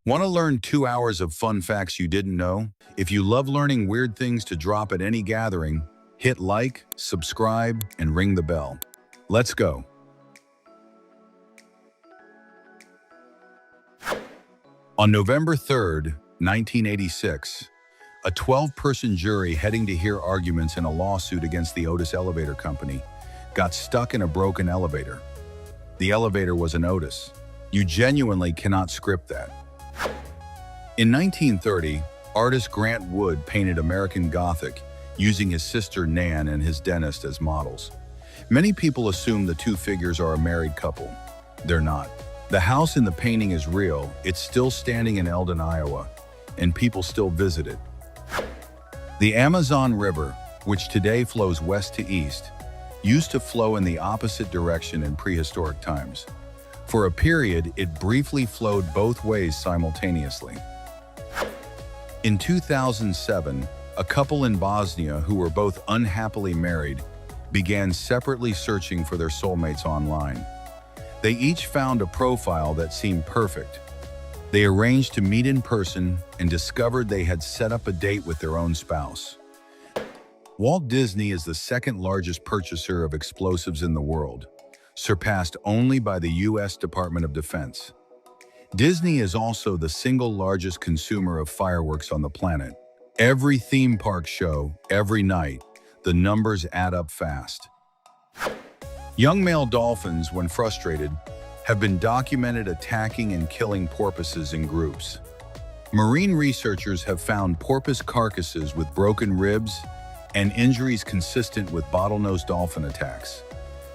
Want to learn 2 hours of fun facts you didn't know? If you love learning weird things to drop at any gathering, hit like, subscribe, and ring the bell. Let's go. On November 3rd, 1986, a 12-person jury heading to hear arguments in a lawsuit against the Otis Elevator Company got stuck in a broken elevator. The elevator was an Otis. You genuinely cannot script that. In 1930, artist Grant Wood painted American Gothic using his sister Nan and his dentist as models. Many people assume the two figures are a married couple. They're not. The house in the painting is real. It's still standing in Eldon, Iowa, and people still visit it. The Amazon River, which today flows west to east, used to flow in the opposite direction in prehistoric times. For a period, it briefly flowed both ways simultaneously. In 2007, a couple in Bosnia who were both unhappily married began separately searching for their soulmates online. They each found a profile that seemed perfect. They arranged to meet in person and discovered they had set up a date with their own spouse. Walt Disney is the second largest purchaser of explosives in the world, surpassed only by the U.S. Department of Defense. Disney is also the single largest consumer of fireworks on the planet. Every theme park show, every night, the numbers add up fast. Young male dolphins, when frustrated, have been documented attacking and killing porpoises in groups. Marine researchers have found porpoise carcasses with broken ribs and injuries consistent with bottlenose dolphin attacks.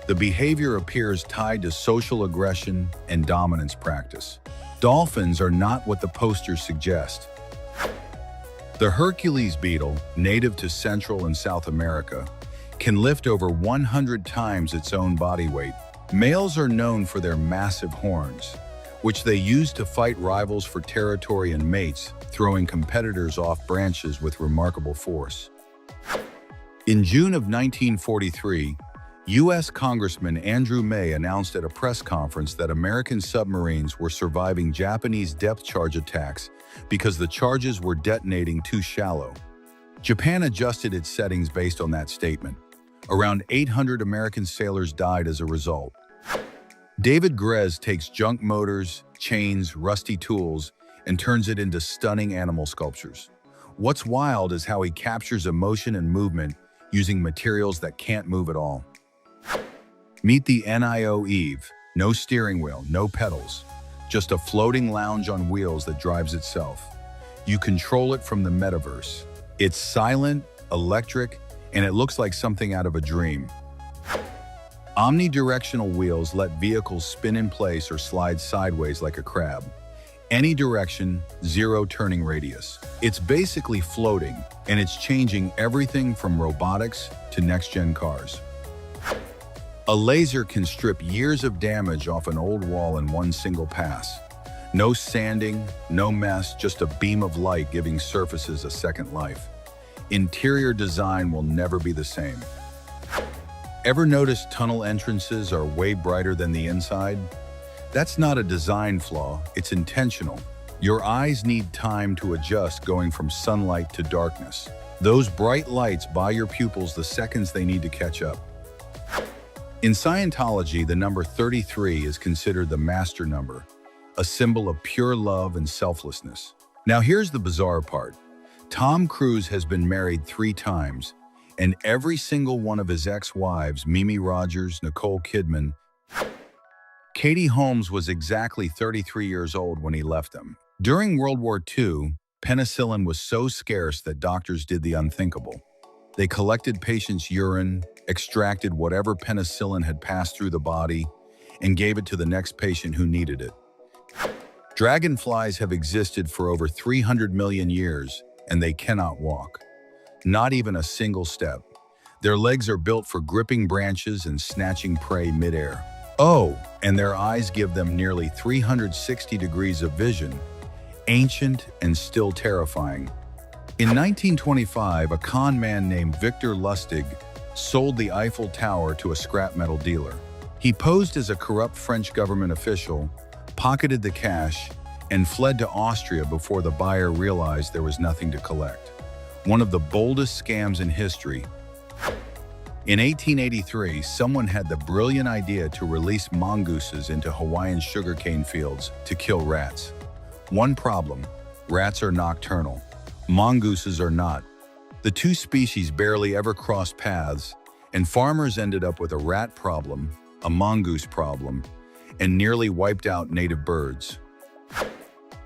The behavior appears tied to social aggression and dominance practice. Dolphins are not what the posters suggest. The Hercules beetle, native to Central and South America, can lift over 100 times its own body weight. Males are known for their massive horns, which they use to fight rivals for territory and mates, throwing competitors off branches with remarkable force. In June of 1943, U.S. Congressman Andrew May announced at a press conference that American submarines were surviving Japanese depth charge attacks because the charges were detonating too shallow. Japan adjusted its settings based on that statement. Around 800 American sailors died as a result. David Grez takes junk motors, chains, rusty tools, and turns it into stunning animal sculptures. What's wild is how he captures emotion and movement using materials that can't move at all. Meet the NIO Eve. No steering wheel, no pedals. Just a floating lounge on wheels that drives itself. You control it from the metaverse. It's silent, electric, and it looks like something out of a dream. Omnidirectional wheels let vehicles spin in place or slide sideways like a crab. Any direction, zero turning radius. It's basically floating, and it's changing everything from robotics to next-gen cars. A laser can strip years of damage off an old wall in one single pass. No sanding, no mess, just a beam of light giving surfaces a second life. Interior design will never be the same. Ever notice tunnel entrances are way brighter than the inside? That's not a design flaw, it's intentional. Your eyes need time to adjust going from sunlight to darkness. Those bright lights buy your pupils the seconds they need to catch up. In Scientology, the number 33 is considered the master number, a symbol of pure love and selflessness. Now here's the bizarre part. Tom Cruise has been married 3 times, and every single one of his ex-wives, Mimi Rogers, Nicole Kidman, Katie Holmes was exactly 33 years old when he left them. During World War II, penicillin was so scarce that doctors did the unthinkable. They collected patients' urine, extracted whatever penicillin had passed through the body, and gave it to the next patient who needed it. Dragonflies have existed for over 300 million years, and they cannot walk. Not even a single step. Their legs are built for gripping branches and snatching prey midair. Oh, and their eyes give them nearly 360 degrees of vision, ancient and still terrifying. In 1925, a con man named Victor Lustig sold the Eiffel Tower to a scrap metal dealer. He posed as a corrupt French government official, pocketed the cash, and fled to Austria before the buyer realized there was nothing to collect. One of the boldest scams in history. In 1883, someone had the brilliant idea to release mongooses into Hawaiian sugarcane fields to kill rats. One problem: rats are nocturnal. Mongooses are not. The two species barely ever crossed paths, and farmers ended up with a rat problem, a mongoose problem, and nearly wiped out native birds.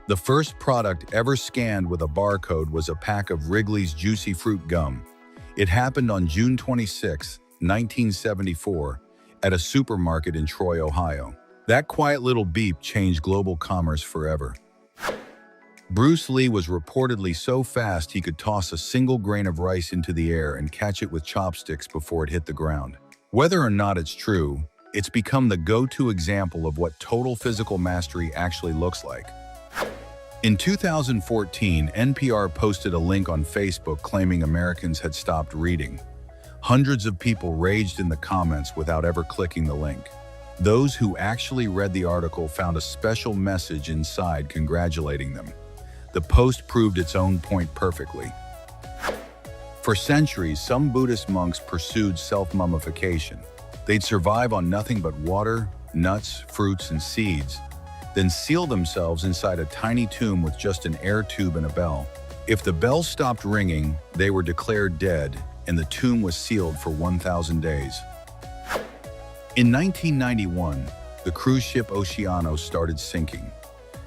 The first product ever scanned with a barcode was a pack of Wrigley's Juicy Fruit gum. It happened on June 26, 1974, at a supermarket in Troy, Ohio. That quiet little beep changed global commerce forever. Bruce Lee was reportedly so fast he could toss a single grain of rice into the air and catch it with chopsticks before it hit the ground. Whether or not it's true, it's become the go-to example of what total physical mastery actually looks like. In 2014, NPR posted a link on Facebook claiming Americans had stopped reading. Hundreds of people raged in the comments without ever clicking the link. Those who actually read the article found a special message inside congratulating them. The post proved its own point perfectly. For centuries, some Buddhist monks pursued self-mummification. They'd survive on nothing but water, nuts, fruits, and seeds, then seal themselves inside a tiny tomb with just an air tube and a bell. If the bell stopped ringing, they were declared dead, and the tomb was sealed for 1,000 days. In 1991, the cruise ship Oceano started sinking.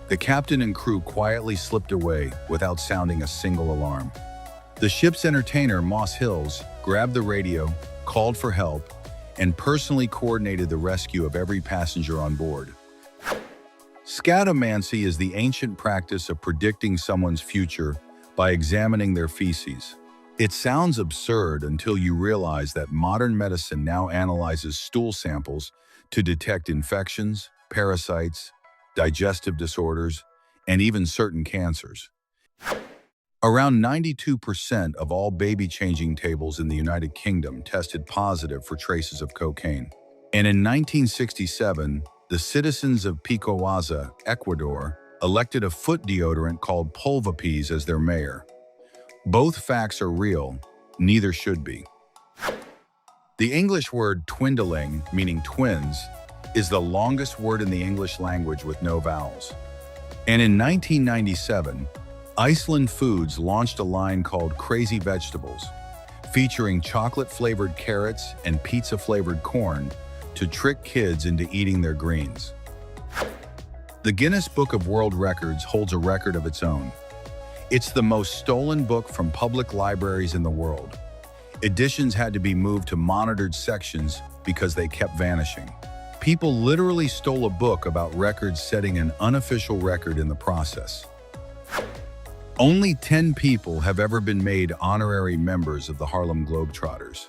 The captain and crew quietly slipped away without sounding a single alarm. The ship's entertainer, Moss Hills, grabbed the radio, called for help, and personally coordinated the rescue of every passenger on board. Scatomancy is the ancient practice of predicting someone's future by examining their feces. It sounds absurd until you realize that modern medicine now analyzes stool samples to detect infections, parasites, digestive disorders, and even certain cancers. Around 92% of all baby-changing tables in the United Kingdom tested positive for traces of cocaine. And in 1967, the citizens of Picoaza, Ecuador, elected a foot deodorant called Polvapese as their mayor. Both facts are real, neither should be. The English word twindling, meaning twins, is the longest word in the English language with no vowels. And in 1997, Iceland Foods launched a line called Crazy Vegetables, featuring chocolate-flavored carrots and pizza-flavored corn to trick kids into eating their greens. The Guinness Book of World Records holds a record of its own. It's the most stolen book from public libraries in the world. Editions had to be moved to monitored sections because they kept vanishing. People literally stole a book about records, setting an unofficial record in the process. Only 10 people have ever been made honorary members of the Harlem Globetrotters.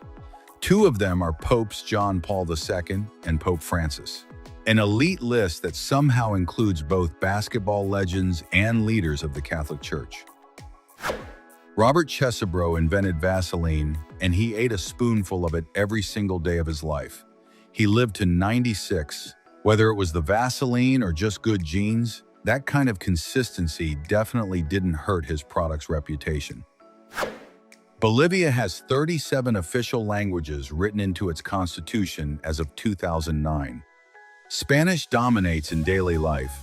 2 of them are Popes John Paul II and Pope Francis. An elite list that somehow includes both basketball legends and leaders of the Catholic Church. Robert Chesebro invented Vaseline, and he ate a spoonful of it every single day of his life. He lived to 96. Whether it was the Vaseline or just good genes, that kind of consistency definitely didn't hurt his product's reputation. Bolivia has 37 official languages written into its constitution as of 2009. Spanish dominates in daily life,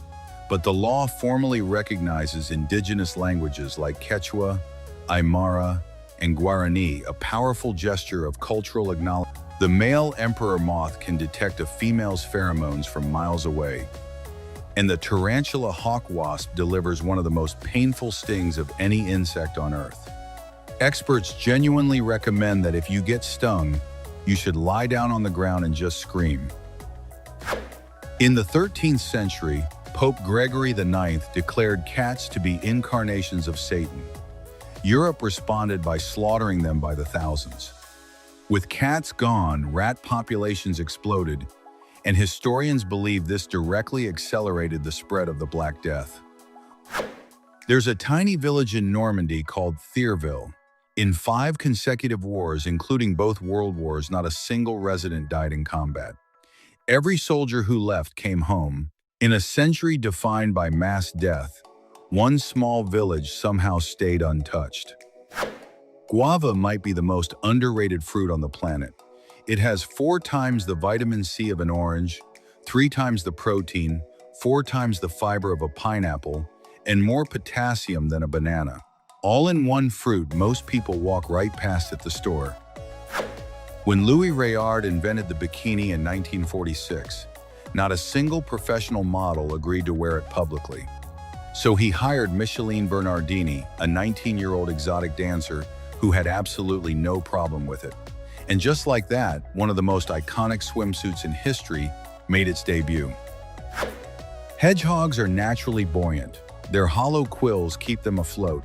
but the law formally recognizes indigenous languages like Quechua, Aymara, and Guarani, a powerful gesture of cultural acknowledgement. The male emperor moth can detect a female's pheromones from miles away, and the tarantula hawk wasp delivers one of the most painful stings of any insect on Earth. Experts genuinely recommend that if you get stung, you should lie down on the ground and just scream. In the 13th century, Pope Gregory IX declared cats to be incarnations of Satan. Europe responded by slaughtering them by the thousands. With cats gone, rat populations exploded, and historians believe this directly accelerated the spread of the Black Death. There's a tiny village in Normandy called Thierville. In 5 consecutive wars, including both world wars, not a single resident died in combat. Every soldier who left came home, In a century defined by mass death, one small village somehow stayed untouched. Guava might be the most underrated fruit on the planet. It has 4 times the vitamin C of an orange, 3 times the protein, 4 times the fiber of a pineapple, and more potassium than a banana. All in one fruit most people walk right past at the store. When Louis Rayard invented the bikini in 1946, not a single professional model agreed to wear it publicly. So he hired Micheline Bernardini, a 19-year-old exotic dancer who had absolutely no problem with it. And just like that, one of the most iconic swimsuits in history made its debut. Hedgehogs are naturally buoyant. Their hollow quills keep them afloat,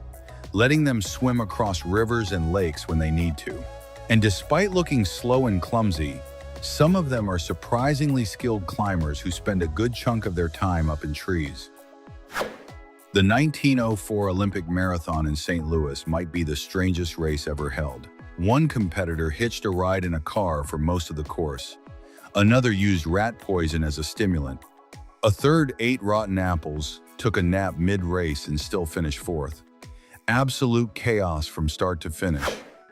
letting them swim across rivers and lakes when they need to. And despite looking slow and clumsy, some of them are surprisingly skilled climbers who spend a good chunk of their time up in trees. The 1904 Olympic Marathon in St. Louis might be the strangest race ever held. One competitor hitched a ride in a car for most of the course. Another used rat poison as a stimulant. A third ate rotten apples, took a nap mid-race, and still finished fourth. Absolute chaos from start to finish.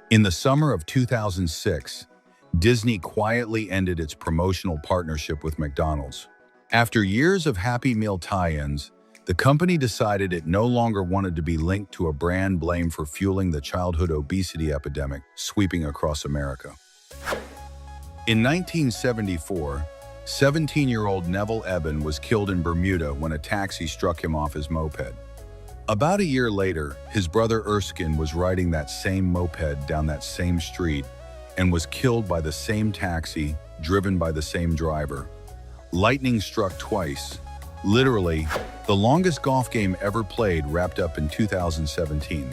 In the summer of 2006, Disney quietly ended its promotional partnership with McDonald's. After years of Happy Meal tie-ins, the company decided it no longer wanted to be linked to a brand blamed for fueling the childhood obesity epidemic sweeping across America. In 1974, 17-year-old Neville Eben was killed in Bermuda when a taxi struck him off his moped. About a year later, his brother Erskine was riding that same moped down that same street and was killed by the same taxi, driven by the same driver. Lightning struck twice. Literally, the longest golf game ever played wrapped up in 2017.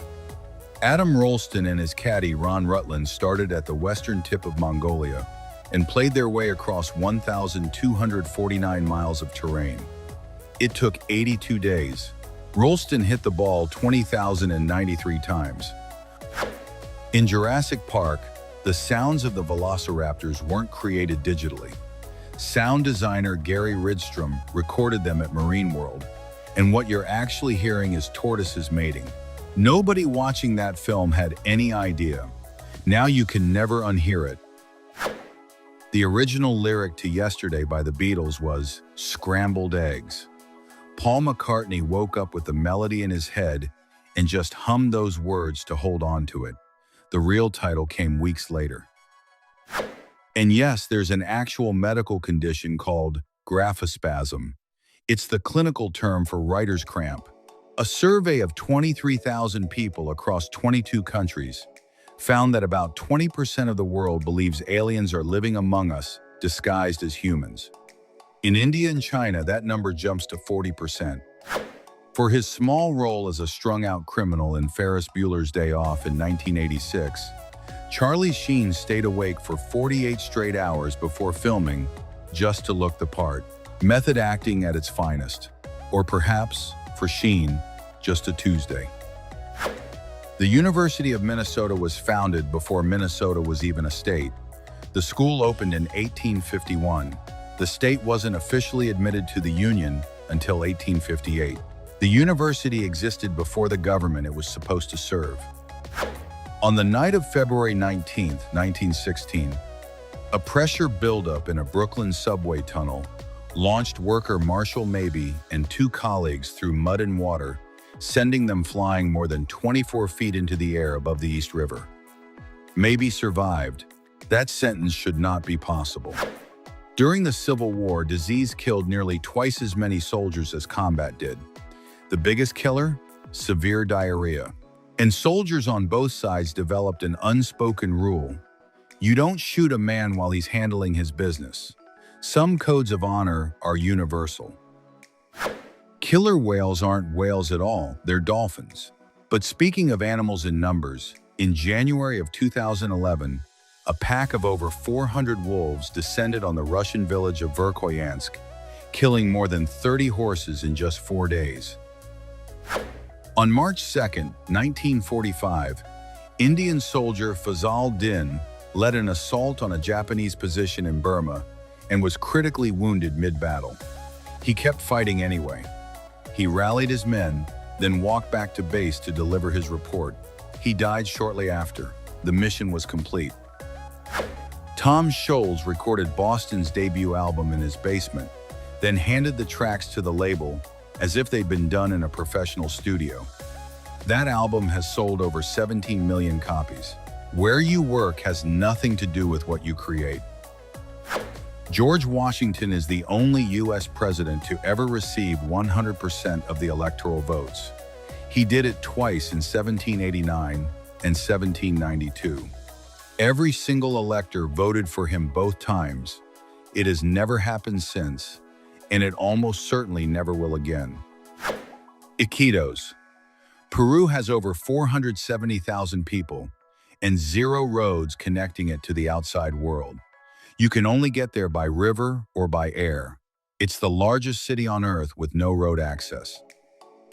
Adam Rolston and his caddy Ron Rutland started at the western tip of Mongolia and played their way across 1,249 miles of terrain. It took 82 days. Rolston hit the ball 20,093 times. In Jurassic Park, the sounds of the velociraptors weren't created digitally. Sound designer Gary Rydstrom recorded them at Marine World, and what you're actually hearing is tortoises mating. Nobody watching that film had any idea. Now you can never unhear it. The original lyric to Yesterday by the Beatles was "Scrambled Eggs." Paul McCartney woke up with the melody in his head and just hummed those words to hold on to it. The real title came weeks later. And yes, there's an actual medical condition called graphospasm. It's the clinical term for writer's cramp. A survey of 23,000 people across 22 countries found that about 20% of the world believes aliens are living among us, disguised as humans. In India and China, that number jumps to 40%. For his small role as a strung-out criminal in Ferris Bueller's Day Off in 1986, Charlie Sheen stayed awake for 48 straight hours before filming just to look the part. Method acting at its finest. Or perhaps, for Sheen, just a Tuesday. The University of Minnesota was founded before Minnesota was even a state. The school opened in 1851. The state wasn't officially admitted to the Union until 1858. The university existed before the government it was supposed to serve. On the night of February 19, 1916, a pressure buildup in a Brooklyn subway tunnel launched worker Marshall Mabee and 2 colleagues through mud and water, sending them flying more than 24 feet into the air above the East River. Mabee survived. That sentence should not be possible. During the Civil War, disease killed nearly twice as many soldiers as combat did. The biggest killer? Severe diarrhea. And soldiers on both sides developed an unspoken rule. You don't shoot a man while he's handling his business. Some codes of honor are universal. Killer whales aren't whales at all, they're dolphins. But speaking of animals in numbers, in January of 2011, a pack of over 400 wolves descended on the Russian village of Verkhoyansk, killing more than 30 horses in just 4 days. On March 2, 1945, Indian soldier Fazal Din led an assault on a Japanese position in Burma and was critically wounded mid-battle. He kept fighting anyway. He rallied his men, then walked back to base to deliver his report. He died shortly after. The mission was complete. Tom Scholz recorded Boston's debut album in his basement, then handed the tracks to the label as if they'd been done in a professional studio. That album has sold over 17 million copies. Where you work has nothing to do with what you create. George Washington is the only U.S. president to ever receive 100% of the electoral votes. He did it twice in 1789 and 1792. Every single elector voted for him both times. It has never happened since, and it almost certainly never will again. Iquitos. Peru has over 470,000 people and 0 roads connecting it to the outside world. You can only get there by river or by air. It's the largest city on Earth with no road access.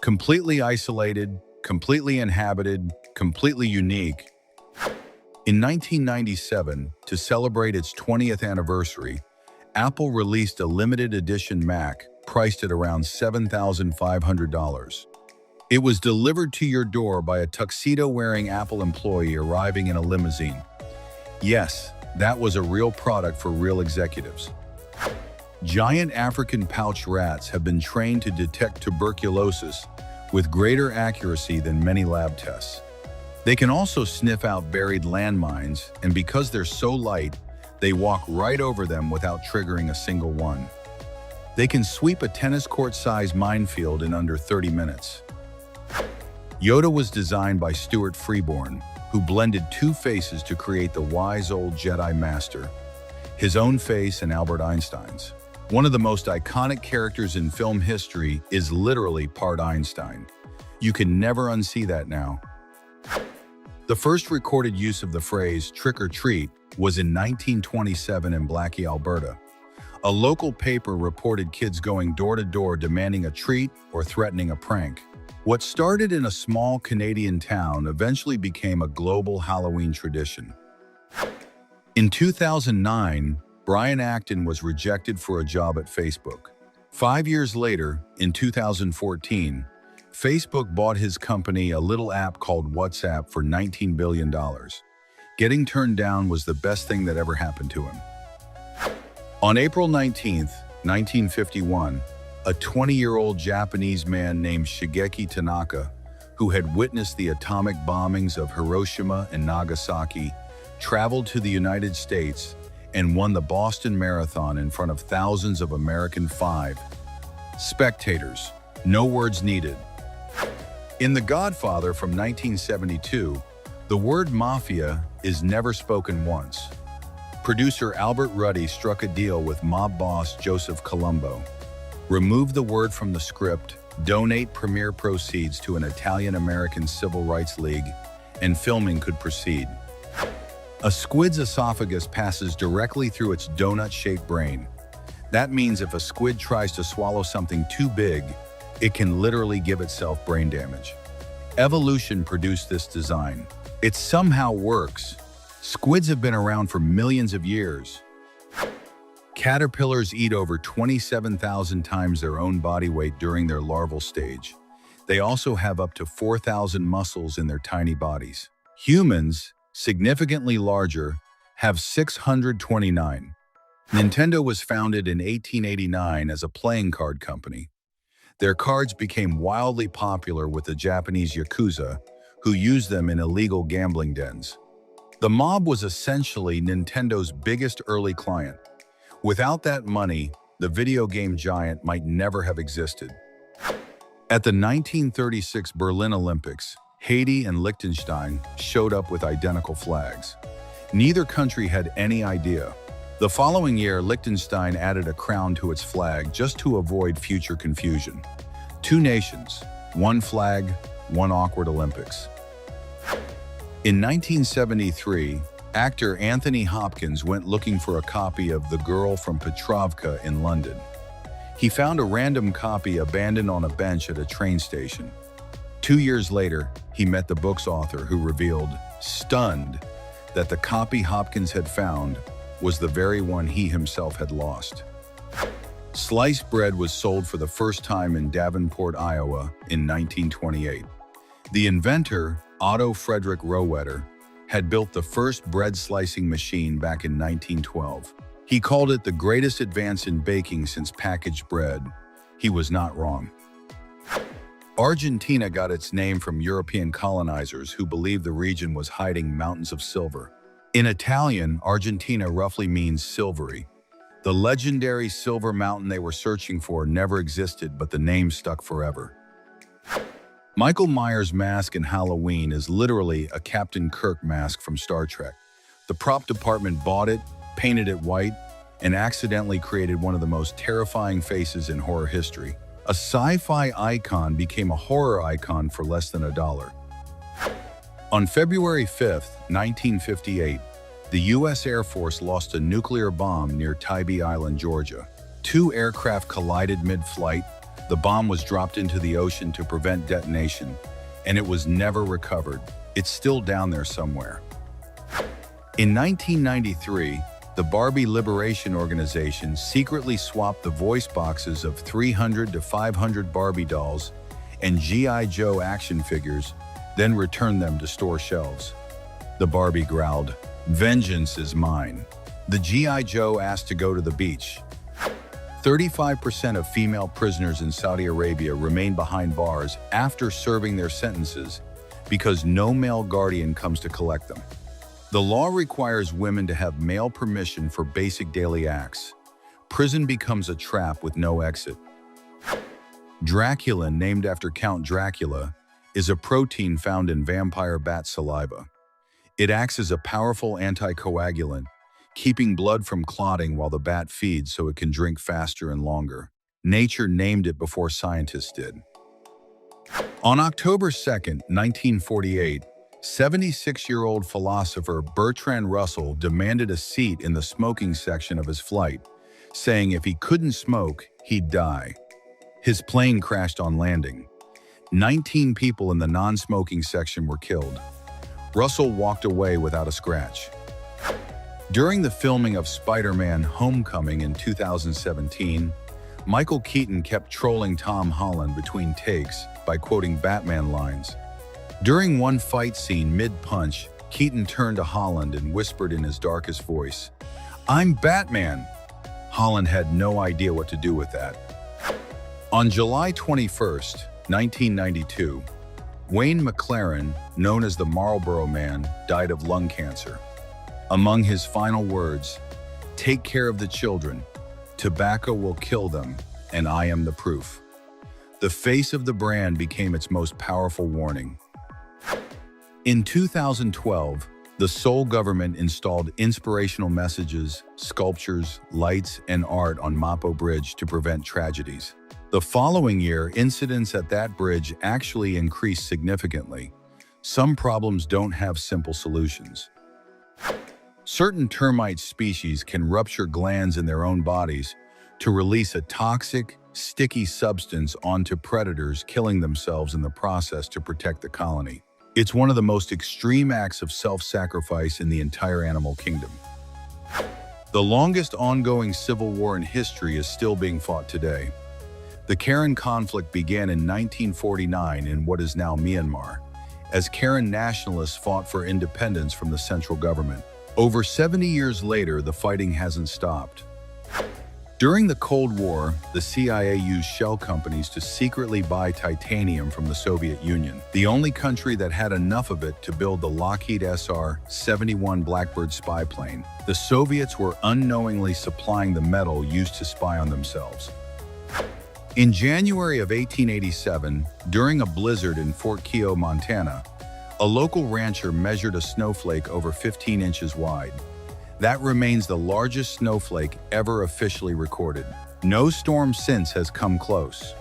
Completely isolated, completely inhabited, completely unique. In 1997, to celebrate its 20th anniversary, Apple released a limited edition Mac priced at around $7,500. It was delivered to your door by a tuxedo-wearing Apple employee arriving in a limousine. Yes, that was a real product for real executives. Giant African pouch rats have been trained to detect tuberculosis with greater accuracy than many lab tests. They can also sniff out buried landmines, and because they're so light, they walk right over them without triggering a single one. They can sweep a tennis court-sized minefield in under 30 minutes. Yoda was designed by Stuart Freeborn, who blended 2 faces to create the wise old Jedi Master, his own face and Albert Einstein's. One of the most iconic characters in film history is literally part Einstein. You can never unsee that now. The first recorded use of the phrase trick or treat was in 1927 in Blackie, Alberta. A local paper reported kids going door to door demanding a treat or threatening a prank. What started in a small Canadian town eventually became a global Halloween tradition. In 2009, Brian Acton was rejected for a job at Facebook. 5 years later, in 2014, Facebook bought his company a little app called WhatsApp for $19 billion. Getting turned down was the best thing that ever happened to him. On April 19, 1951, a 20-year-old Japanese man named Shigeki Tanaka, who had witnessed the atomic bombings of Hiroshima and Nagasaki, traveled to the United States and won the Boston Marathon in front of thousands of American spectators. No words needed. In The Godfather from 1972, the word mafia is never spoken once. Producer Albert Ruddy struck a deal with mob boss Joseph Colombo. Remove the word from the script, donate premiere proceeds to an Italian-American civil rights league, and filming could proceed. A squid's esophagus passes directly through its donut-shaped brain. That means if a squid tries to swallow something too big, it can literally give itself brain damage. Evolution produced this design. It somehow works. Squids have been around for millions of years. Caterpillars eat over 27,000 times their own body weight during their larval stage. They also have up to 4,000 muscles in their tiny bodies. Humans, significantly larger, have 629. Nintendo was founded in 1889 as a playing card company. Their cards became wildly popular with the Japanese Yakuza, who used them in illegal gambling dens. The mob was essentially Nintendo's biggest early client. Without that money, the video game giant might never have existed. At the 1936 Berlin Olympics, Haiti and Liechtenstein showed up with identical flags. Neither country had any idea. The following year, Liechtenstein added a crown to its flag just to avoid future confusion. 2 nations, 1 flag, 1 awkward Olympics. In 1973, actor Anthony Hopkins went looking for a copy of The Girl from Petrovka in London. He found a random copy abandoned on a bench at a train station. 2 years later, he met the book's author, who revealed, stunned, that the copy Hopkins had found was the very one he himself had lost. Sliced bread was sold for the first time in Davenport, Iowa in 1928. The inventor, Otto Frederick Rohwedder, had built the first bread slicing machine back in 1912. He called it the greatest advance in baking since packaged bread. He was not wrong. Argentina got its name from European colonizers who believed the region was hiding mountains of silver. In Italian, Argentina roughly means silvery. The legendary silver mountain they were searching for never existed, but the name stuck forever. Michael Myers' mask in Halloween is literally a Captain Kirk mask from Star Trek. The prop department bought it, painted it white, and accidentally created one of the most terrifying faces in horror history. A sci-fi icon became a horror icon for less than $1. On February 5, 1958, the U.S. Air Force lost a nuclear bomb near Tybee Island, Georgia. 2 aircraft collided mid-flight. The bomb was dropped into the ocean to prevent detonation, and it was never recovered. It's still down there somewhere. In 1993, the Barbie Liberation Organization secretly swapped the voice boxes of 300 to 500 Barbie dolls and G.I. Joe action figures, then returned them to store shelves. The Barbie growled, "Vengeance is mine." The G.I. Joe asked to go to the beach. 35% of female prisoners in Saudi Arabia remain behind bars after serving their sentences because no male guardian comes to collect them. The law requires women to have male permission for basic daily acts. Prison becomes a trap with no exit. Draculin, named after Count Dracula, is a protein found in vampire bat saliva. It acts as a powerful anticoagulant, keeping blood from clotting while the bat feeds so it can drink faster and longer. Nature named it before scientists did. On October 2, 1948, 76-year-old philosopher Bertrand Russell demanded a seat in the smoking section of his flight, saying if he couldn't smoke, he'd die. His plane crashed on landing. 19 people in the non-smoking section were killed. Russell walked away without a scratch. During the filming of Spider-Man: Homecoming in 2017, Michael Keaton kept trolling Tom Holland between takes by quoting Batman lines. During one fight scene mid-punch, Keaton turned to Holland and whispered in his darkest voice, "I'm Batman!" Holland had no idea what to do with that. On July 21, 1992, Wayne McLaren, known as the Marlboro Man, died of lung cancer. Among his final words, "Take care of the children. Tobacco will kill them, and I am the proof." The face of the brand became its most powerful warning. In 2012, the Seoul government installed inspirational messages, sculptures, lights, and art on Mapo Bridge to prevent tragedies. The following year, incidents at that bridge actually increased significantly. Some problems don't have simple solutions. Certain termite species can rupture glands in their own bodies to release a toxic, sticky substance onto predators, killing themselves in the process to protect the colony. It's one of the most extreme acts of self-sacrifice in the entire animal kingdom. The longest ongoing civil war in history is still being fought today. The Karen conflict began in 1949 in what is now Myanmar, as Karen nationalists fought for independence from the central government. Over 70 years later, the fighting hasn't stopped. During the Cold War, the CIA used shell companies to secretly buy titanium from the Soviet Union, the only country that had enough of it to build the Lockheed SR-71 Blackbird spy plane. The Soviets were unknowingly supplying the metal used to spy on themselves. In January of 1887, during a blizzard in Fort Keogh, Montana, a local rancher measured a snowflake over 15 inches wide. That remains the largest snowflake ever officially recorded. No storm since has come close.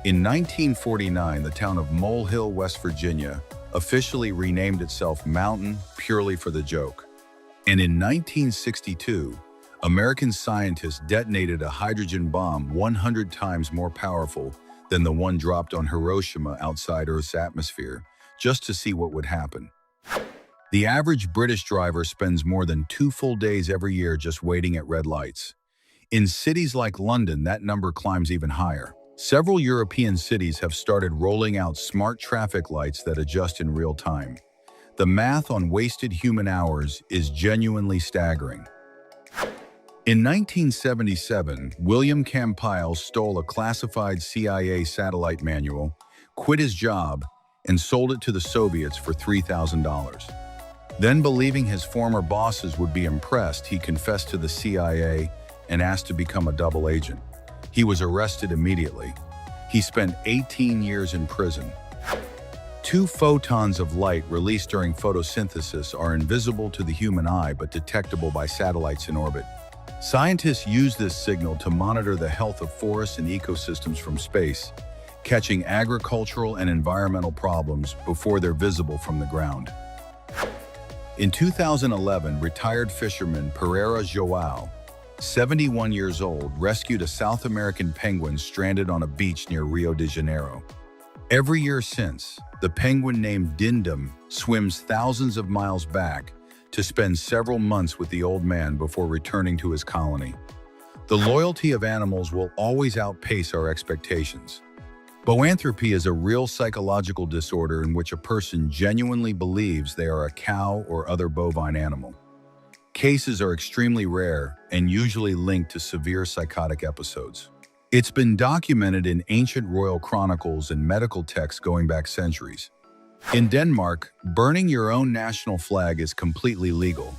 In 1949, the town of Mole Hill, West Virginia, officially renamed itself Mountain purely for the joke. And in 1962, American scientists detonated a hydrogen bomb 100 times more powerful than the one dropped on Hiroshima outside Earth's atmosphere, just to see what would happen. The average British driver spends more than 2 full days every year just waiting at red lights. In cities like London, that number climbs even higher. Several European cities have started rolling out smart traffic lights that adjust in real time. The math on wasted human hours is genuinely staggering. In 1977, William Campile stole a classified CIA satellite manual, quit his job, and sold it to the Soviets for $3,000. Then, believing his former bosses would be impressed, he confessed to the CIA and asked to become a double agent. He was arrested immediately. He spent 18 years in prison. 2 photons of light released during photosynthesis are invisible to the human eye but detectable by satellites in orbit. Scientists use this signal to monitor the health of forests and ecosystems from space, catching agricultural and environmental problems before they're visible from the ground. In 2011, retired fisherman Pereira João, 71 years old, rescued a South American penguin stranded on a beach near Rio de Janeiro. Every year since, the penguin named Dindum swims thousands of miles back to spend several months with the old man before returning to his colony. The loyalty of animals will always outpace our expectations. Boanthropy is a real psychological disorder in which a person genuinely believes they are a cow or other bovine animal. Cases are extremely rare and usually linked to severe psychotic episodes. It's been documented in ancient royal chronicles and medical texts going back centuries. In Denmark, burning your own national flag is completely legal.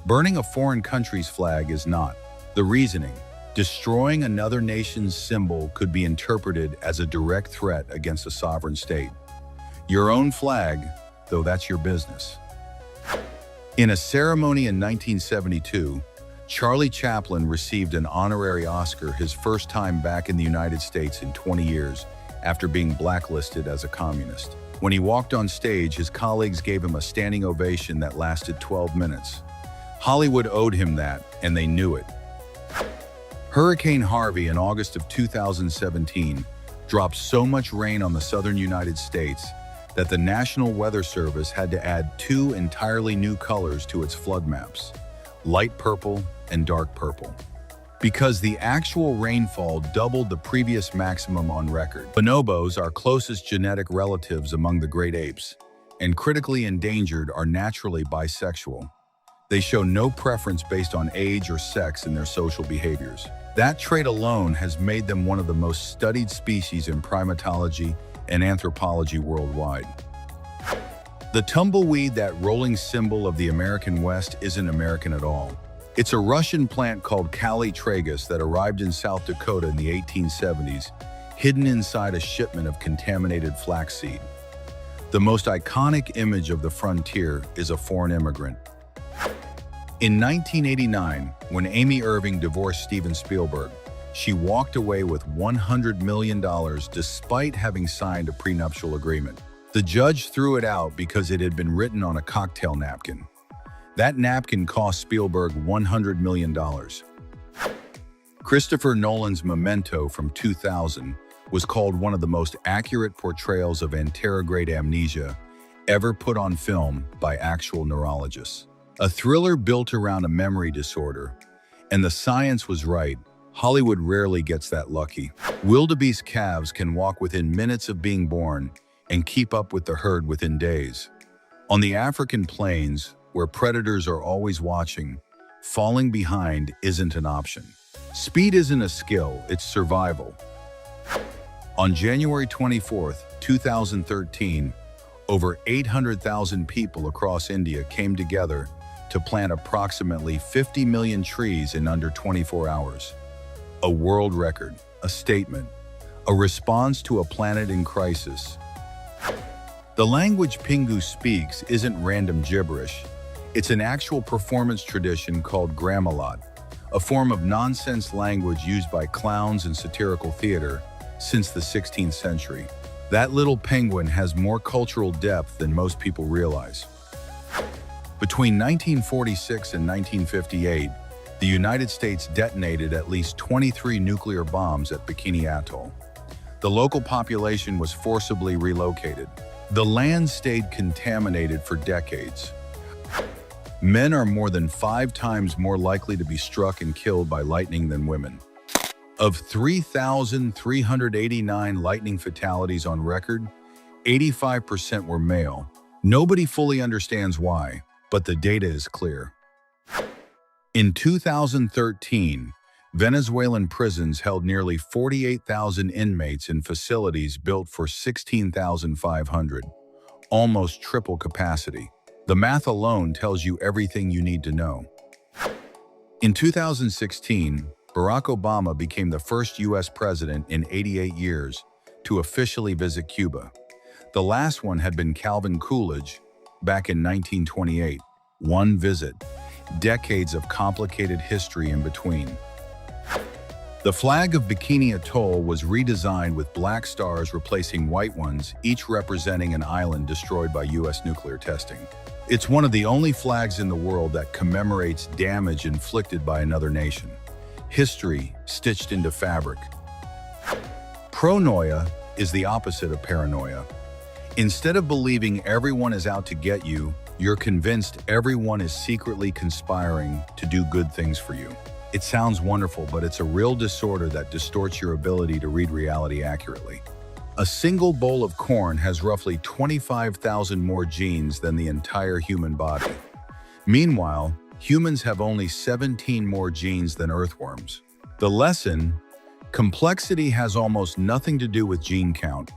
Burning a foreign country's flag is not. The reasoning: destroying another nation's symbol could be interpreted as a direct threat against a sovereign state. Your own flag, though, that's your business. In a ceremony in 1972, Charlie Chaplin received an honorary Oscar, his first time back in the United States in 20 years, after being blacklisted as a communist. When he walked on stage, his colleagues gave him a standing ovation that lasted 12 minutes. Hollywood owed him that, and they knew it. Hurricane Harvey in August of 2017 dropped so much rain on the southern United States that the National Weather Service had to add 2 entirely new colors to its flood maps: light purple and dark purple. Because the actual rainfall doubled the previous maximum on record. Bonobos, our closest genetic relatives among the great apes, and critically endangered, are naturally bisexual. They show no preference based on age or sex in their social behaviors. That trait alone has made them one of the most studied species in primatology and anthropology worldwide. The tumbleweed, that rolling symbol of the American West, isn't American at all. It's a Russian plant called Kali tragus that arrived in South Dakota in the 1870s, hidden inside a shipment of contaminated flaxseed. The most iconic image of the frontier is a foreign immigrant. In 1989, when Amy Irving divorced Steven Spielberg, she walked away with $100 million despite having signed a prenuptial agreement. The judge threw it out because it had been written on a cocktail napkin. That napkin cost Spielberg $100 million. Christopher Nolan's Memento from 2000 was called one of the most accurate portrayals of anterograde amnesia ever put on film by actual neurologists. A thriller built around a memory disorder, and the science was right. Hollywood rarely gets that lucky. Wildebeest calves can walk within minutes of being born and keep up with the herd within days. On the African plains, where predators are always watching, falling behind isn't an option. Speed isn't a skill, it's survival. On January 24, 2013, over 800,000 people across India came together to plant approximately 50 million trees in under 24 hours. A world record, a statement, a response to a planet in crisis. The language Pingu speaks isn't random gibberish. It's an actual performance tradition called Gramalot, a form of nonsense language used by clowns in satirical theater since the 16th century. That little penguin has more cultural depth than most people realize. Between 1946 and 1958, the United States detonated at least 23 nuclear bombs at Bikini Atoll. The local population was forcibly relocated. The land stayed contaminated for decades. Men are more than 5 times more likely to be struck and killed by lightning than women. Of 3,389 lightning fatalities on record, 85% were male. Nobody fully understands why, but the data is clear. In 2013, Venezuelan prisons held nearly 48,000 inmates in facilities built for 16,500, almost triple capacity. The math alone tells you everything you need to know. In 2016, Barack Obama became the first U.S. president in 88 years to officially visit Cuba. The last one had been Calvin Coolidge back in 1928. One visit, decades of complicated history in between. The flag of Bikini Atoll was redesigned with black stars replacing white ones, each representing an island destroyed by U.S. nuclear testing. It's one of the only flags in the world that commemorates damage inflicted by another nation. History stitched into fabric. Pronoia is the opposite of paranoia. Instead of believing everyone is out to get you, you're convinced everyone is secretly conspiring to do good things for you. It sounds wonderful, but it's a real disorder that distorts your ability to read reality accurately. A single bowl of corn has roughly 25,000 more genes than the entire human body. Meanwhile, humans have only 17 more genes than earthworms. The lesson: complexity has almost nothing to do with gene count.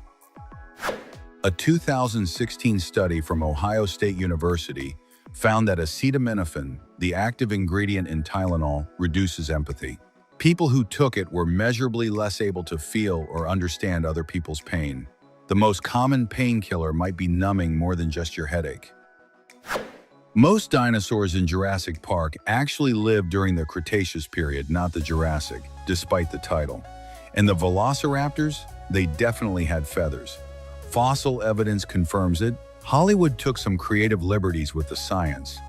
A 2016 study from Ohio State University found that acetaminophen, the active ingredient in Tylenol, reduces empathy. People who took it were measurably less able to feel or understand other people's pain. The most common painkiller might be numbing more than just your headache. Most dinosaurs in Jurassic Park actually lived during the Cretaceous period, not the Jurassic, despite the title. And the velociraptors, they definitely had feathers. Fossil evidence confirms it. Hollywood took some creative liberties with the science.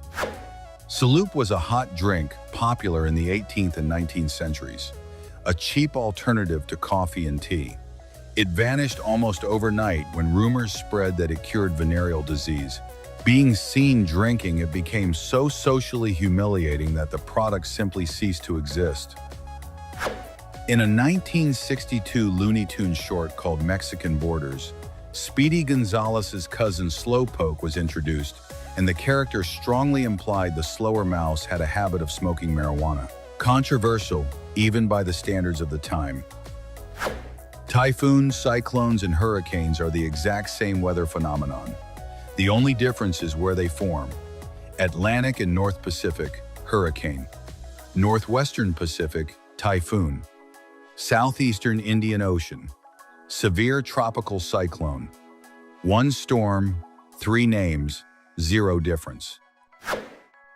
Salute was a hot drink popular in the 18th and 19th centuries, a cheap alternative to coffee and tea. It vanished almost overnight when rumors spread that it cured venereal disease. Being seen drinking it became so socially humiliating that the product simply ceased to exist. In a 1962 Looney Tunes short called Mexican Borders, Speedy Gonzalez's cousin Slowpoke was introduced, and the character strongly implied the slower mouse had a habit of smoking marijuana. Controversial, even by the standards of the time. Typhoons, cyclones, and hurricanes are the exact same weather phenomenon. The only difference is where they form. Atlantic and North Pacific, hurricane. Northwestern Pacific, typhoon. Southeastern Indian Ocean, severe tropical cyclone. One storm, 3 names, 0 difference.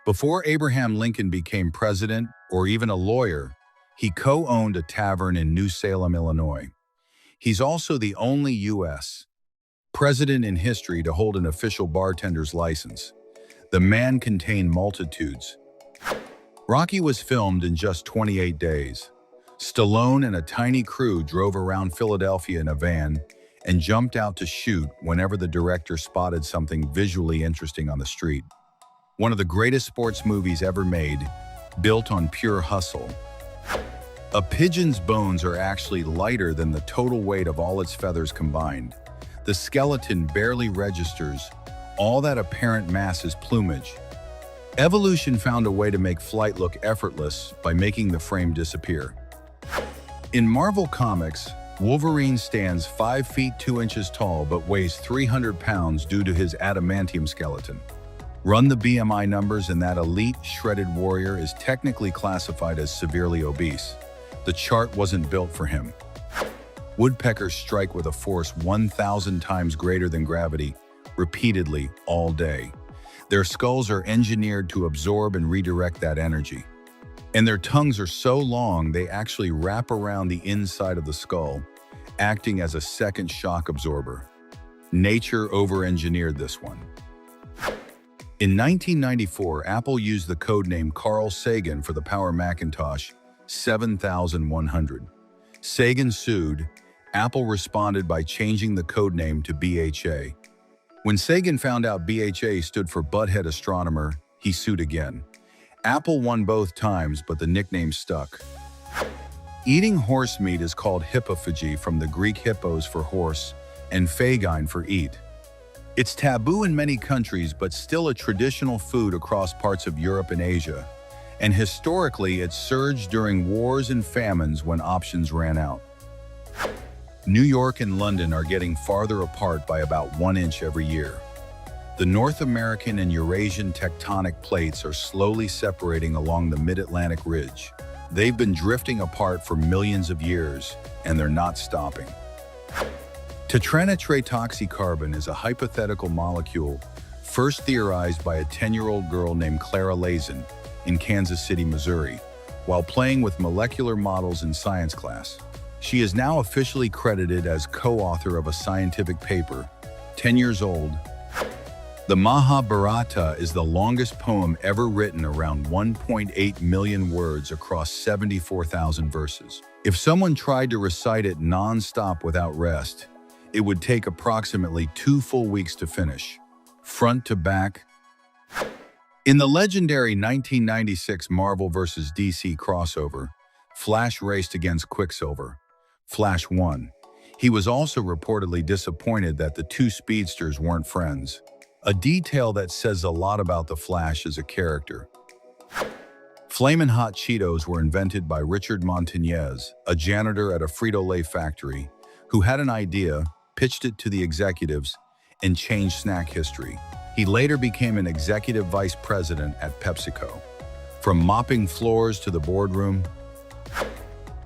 Before Abraham Lincoln became president or even a lawyer, he co-owned a tavern in New Salem, Illinois. He's also the only U.S. president in history to hold an official bartender's license. The man contained multitudes. Rocky was filmed in just 28 days. Stallone and a tiny crew drove around Philadelphia in a van and jumped out to shoot whenever the director spotted something visually interesting on the street. One of the greatest sports movies ever made, built on pure hustle. A pigeon's bones are actually lighter than the total weight of all its feathers combined. The skeleton barely registers. All that apparent mass is plumage. Evolution found a way to make flight look effortless by making the frame disappear. In Marvel Comics, Wolverine stands 5 feet 2 inches tall but weighs 300 pounds due to his adamantium skeleton. Run the BMI numbers and that elite, shredded warrior is technically classified as severely obese. The chart wasn't built for him. Woodpeckers strike with a force 1,000 times greater than gravity, repeatedly, all day. Their skulls are engineered to absorb and redirect that energy. And their tongues are so long they actually wrap around the inside of the skull, acting as a second shock absorber. Nature over-engineered this one. In 1994, Apple used the codename Carl Sagan for the Power Macintosh 7100. Sagan sued. Apple responded by changing the codename to BHA. When Sagan found out BHA stood for Butthead Astronomer, He sued again. Apple won both times, but the nickname stuck. Eating horse meat is called hippophagy, from the Greek hippos for horse and phagine for eat. It's taboo in many countries, but still a traditional food across parts of Europe and Asia. And historically, it surged during wars and famines when options ran out. New York and London are getting farther apart by about 1 inch every year. The North American and Eurasian tectonic plates are slowly separating along the Mid-Atlantic ridge. They've been drifting apart for millions of years, and they're not stopping. Tetranitratoxycarbon is a hypothetical molecule first theorized by a 10-year-old girl named Clara Lazin in Kansas City, Missouri, while playing with molecular models in science class. She is now officially credited as co-author of a scientific paper, 10 years old. The Mahabharata is the longest poem ever written, around 1.8 million words across 74,000 verses. If someone tried to recite it non-stop without rest, it would take approximately 2 full weeks to finish, front to back. In the legendary 1996 Marvel vs. DC crossover, Flash raced against Quicksilver. Flash won. He was also reportedly disappointed that the two speedsters weren't friends, a detail that says a lot about the Flash as a character. Flamin' Hot Cheetos were invented by Richard Montañez, a janitor at a Frito-Lay factory, who had an idea, pitched it to the executives, and changed snack history. He later became an executive vice president at PepsiCo. From mopping floors to the boardroom.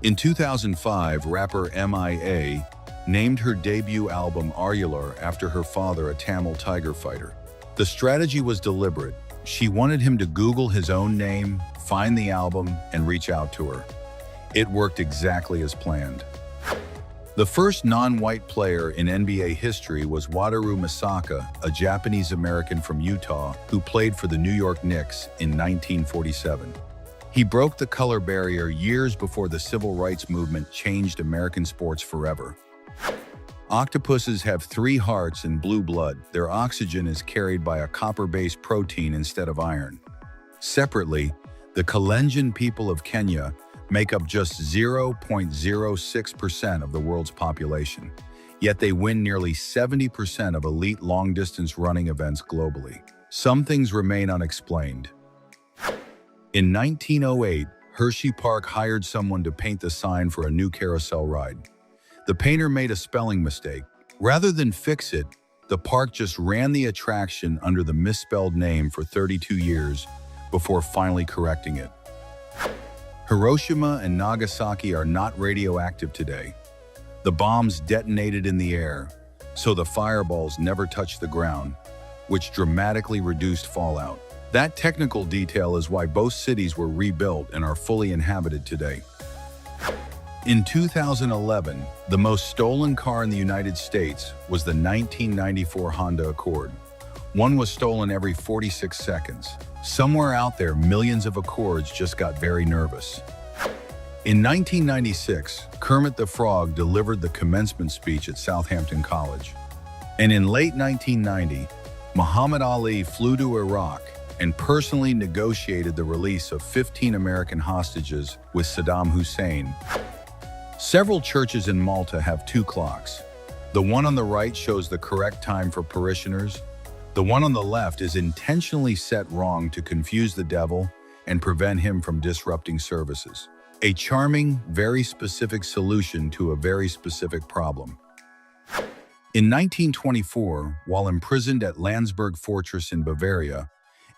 In 2005, rapper MIA named her debut album Aryular after her father, a Tamil tiger fighter. The strategy was deliberate. She wanted him to Google his own name, find the album, and reach out to her. It worked exactly as planned. The first non-white player in NBA history was Wataru Misaka, a Japanese-American from Utah who played for the New York Knicks in 1947. He broke the color barrier years before the civil rights movement changed American sports forever. Octopuses have 3 hearts and blue blood. Their oxygen is carried by a copper-based protein instead of iron. Separately, the Kalenjin people of Kenya make up just 0.06% of the world's population, yet they win nearly 70% of elite long-distance running events globally. Some things remain unexplained. In 1908, Hershey Park hired someone to paint the sign for a new carousel ride. The painter made a spelling mistake. Rather than fix it, the park just ran the attraction under the misspelled name for 32 years before finally correcting it. Hiroshima and Nagasaki are not radioactive today. The bombs detonated in the air, so the fireballs never touched the ground, which dramatically reduced fallout. That technical detail is why both cities were rebuilt and are fully inhabited today. In 2011, the most stolen car in the United States was the 1994 Honda Accord. One was stolen every 46 seconds. Somewhere out there, millions of Accords just got very nervous. In 1996, Kermit the Frog delivered the commencement speech at Southampton College. And in late 1990, Muhammad Ali flew to Iraq and personally negotiated the release of 15 American hostages with Saddam Hussein. Several churches in Malta have 2 clocks. The one on the right shows the correct time for parishioners. The one on the left is intentionally set wrong to confuse the devil and prevent him from disrupting services. A charming, very specific solution to a very specific problem. In 1924, while imprisoned at Landsberg Fortress in Bavaria,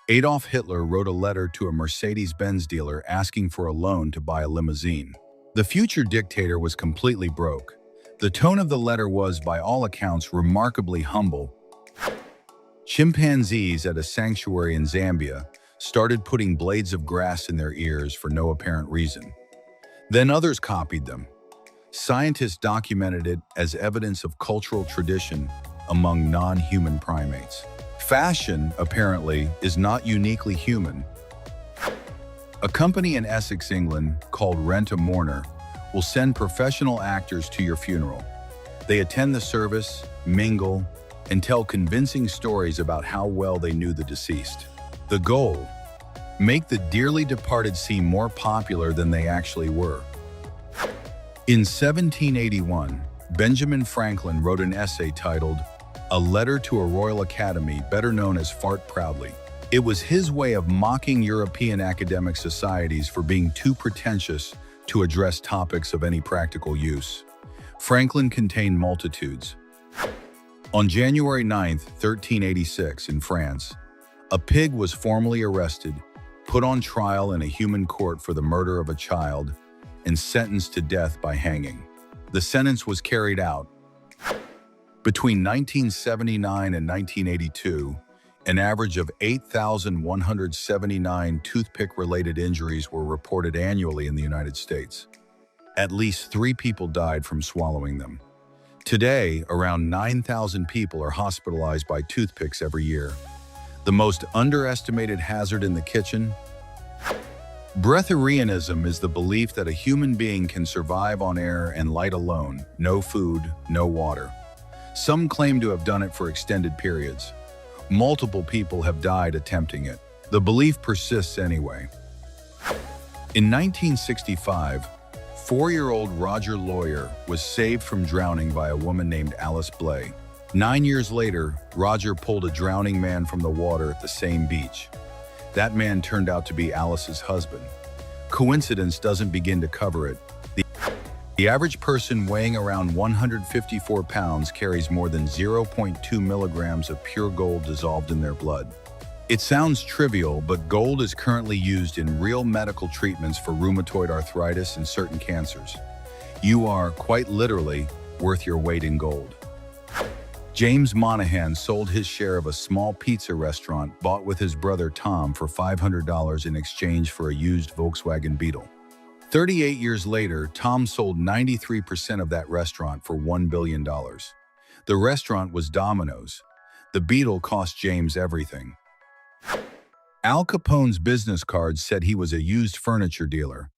Adolf Hitler wrote a letter to a Mercedes-Benz dealer asking for a loan to buy a limousine. The future dictator was completely broke. The tone of the letter was, by all accounts, remarkably humble. Chimpanzees at a sanctuary in Zambia started putting blades of grass in their ears for no apparent reason. Then others copied them. Scientists documented it as evidence of cultural tradition among non-human primates. Fashion, apparently, is not uniquely human. A company in Essex, England, called Rent a Mourner, will send professional actors to your funeral. They attend the service, mingle, and tell convincing stories about how well they knew the deceased. The goal: make the dearly departed seem more popular than they actually were. In 1781, Benjamin Franklin wrote an essay titled "A Letter to a Royal Academy," better known as Fart Proudly. It was his way of mocking European academic societies for being too pretentious to address topics of any practical use. Franklin contained multitudes. On January 9, 1386, in France, a pig was formally arrested, put on trial in a human court for the murder of a child, and sentenced to death by hanging. The sentence was carried out. Between 1979 and 1982, an average of 8,179 toothpick-related injuries were reported annually in the United States. At least 3 people died from swallowing them. Today, around 9,000 people are hospitalized by toothpicks every year. The most underestimated hazard in the kitchen? Breatharianism is the belief that a human being can survive on air and light alone, no food, no water. Some claim to have done it for extended periods. Multiple people have died attempting it. The belief persists anyway. In 1965, 4-year-old Roger Lawyer was saved from drowning by a woman named Alice Blay. 9 years later, Roger pulled a drowning man from the water at the same beach. That man turned out to be Alice's husband. Coincidence doesn't begin to cover it. The average person weighing around 154 pounds carries more than 0.2 milligrams of pure gold dissolved in their blood. It sounds trivial, but gold is currently used in real medical treatments for rheumatoid arthritis and certain cancers. You are, quite literally, worth your weight in gold. James Monahan sold his share of a small pizza restaurant bought with his brother Tom for $500 in exchange for a used Volkswagen Beetle. 38 years later, Tom sold 93% of that restaurant for $1 billion. The restaurant was Domino's. The Beetle cost James everything. Al Capone's business card said he was a used furniture dealer.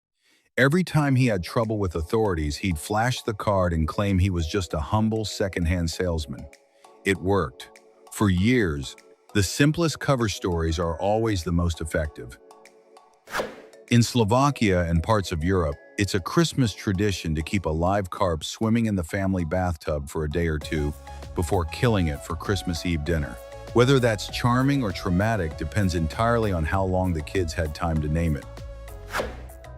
Every time he had trouble with authorities, he'd flash the card and claim he was just a humble secondhand salesman. It worked. For years, the simplest cover stories are always the most effective. In Slovakia and parts of Europe, it's a Christmas tradition to keep a live carp swimming in the family bathtub for a day or two before killing it for Christmas Eve dinner. Whether that's charming or traumatic depends entirely on how long the kids had time to name it.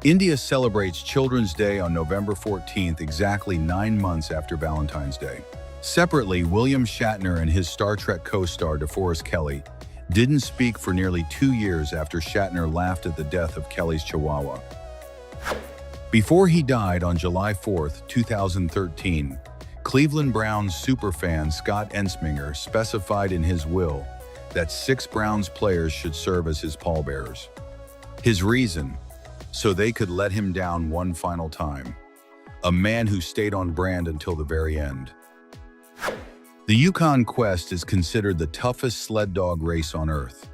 India celebrates Children's Day on November 14th, exactly 9 months after Valentine's Day. Separately, William Shatner and his Star Trek co-star DeForest Kelley didn't speak for nearly 2 years after Shatner laughed at the death of Kelly's chihuahua. Before he died on July 4, 2013, Cleveland Browns superfan Scott Ensminger specified in his will that 6 Browns players should serve as his pallbearers. His reason? So they could let him down one final time. A man who stayed on brand until the very end. The Yukon Quest is considered the toughest sled dog race on Earth.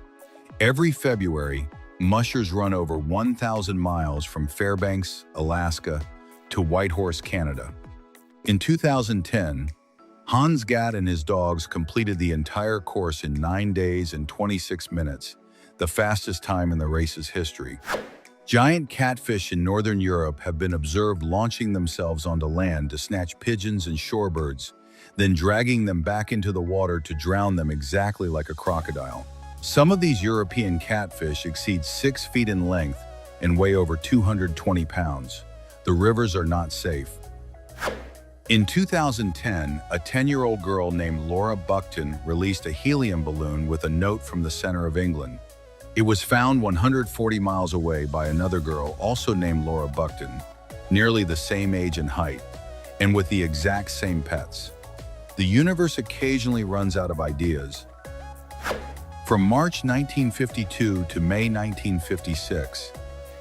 Every February, mushers run over 1,000 miles from Fairbanks, Alaska, to Whitehorse, Canada. In 2010, Hans Gatt and his dogs completed the entire course in 9 days and 26 minutes, the fastest time in the race's history. Giant catfish in northern Europe have been observed launching themselves onto land to snatch pigeons and shorebirds, then dragging them back into the water to drown them exactly like a crocodile. Some of these European catfish exceed 6 feet in length and weigh over 220 pounds. The rivers are not safe. In 2010, a 10-year-old girl named Laura Buckton released a helium balloon with a note from the center of England. It was found 140 miles away by another girl also named Laura Buckton, nearly the same age and height, and with the exact same pets. The universe occasionally runs out of ideas. From March 1952 to May 1956,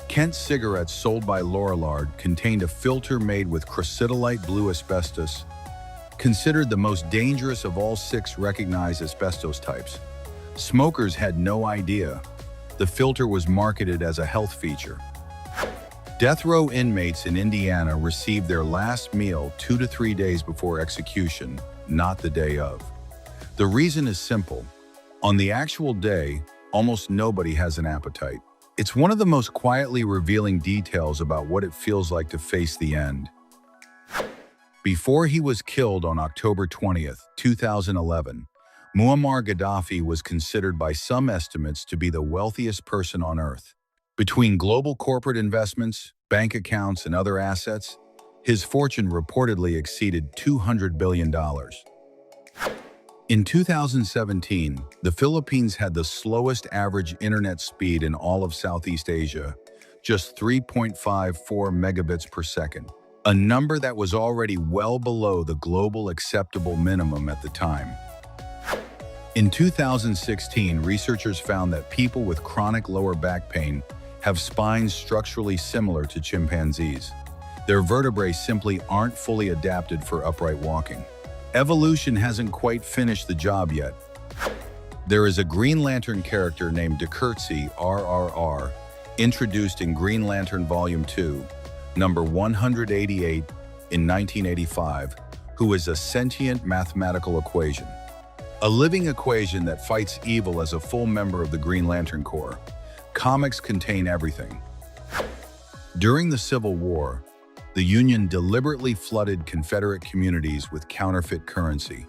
Kent cigarettes sold by Lorillard contained a filter made with chrysotylite blue asbestos, considered the most dangerous of all 6 recognized asbestos types. Smokers had no idea. The filter was marketed as a health feature. Death row inmates in Indiana received their last meal 2 to 3 days before execution, not the day of. The reason is simple. On the actual day, almost nobody has an appetite. It's one of the most quietly revealing details about what it feels like to face the end. Before he was killed on October 20th, 2011, Muammar Gaddafi was considered by some estimates to be the wealthiest person on earth. Between global corporate investments, bank accounts, and other assets, his fortune reportedly exceeded $200 billion. In 2017, the Philippines had the slowest average internet speed in all of Southeast Asia, just 3.54 megabits per second, a number that was already well below the global acceptable minimum at the time. In 2016, researchers found that people with chronic lower back pain have spines structurally similar to chimpanzees. Their vertebrae simply aren't fully adapted for upright walking. Evolution hasn't quite finished the job yet. There is a Green Lantern character named Dekirtsi RRR, introduced in Green Lantern Volume 2, number 188 in 1985, who is a sentient mathematical equation. A living equation that fights evil as a full member of the Green Lantern Corps. Comics contain everything. During the Civil War, the Union deliberately flooded Confederate communities with counterfeit currency.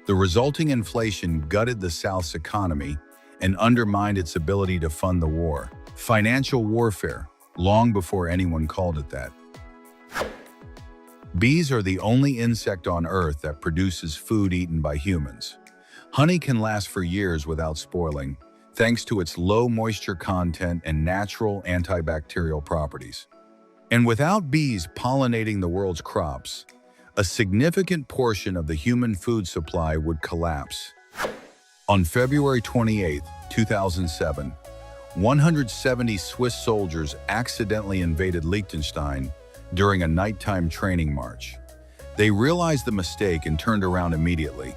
The resulting inflation gutted the South's economy and undermined its ability to fund the war. Financial warfare, long before anyone called it that. Bees are the only insect on Earth that produces food eaten by humans. Honey can last for years without spoiling, thanks to its low moisture content and natural antibacterial properties. And without bees pollinating the world's crops, a significant portion of the human food supply would collapse. On February 28, 2007, 170 Swiss soldiers accidentally invaded Liechtenstein during a nighttime training march. They realized the mistake and turned around immediately.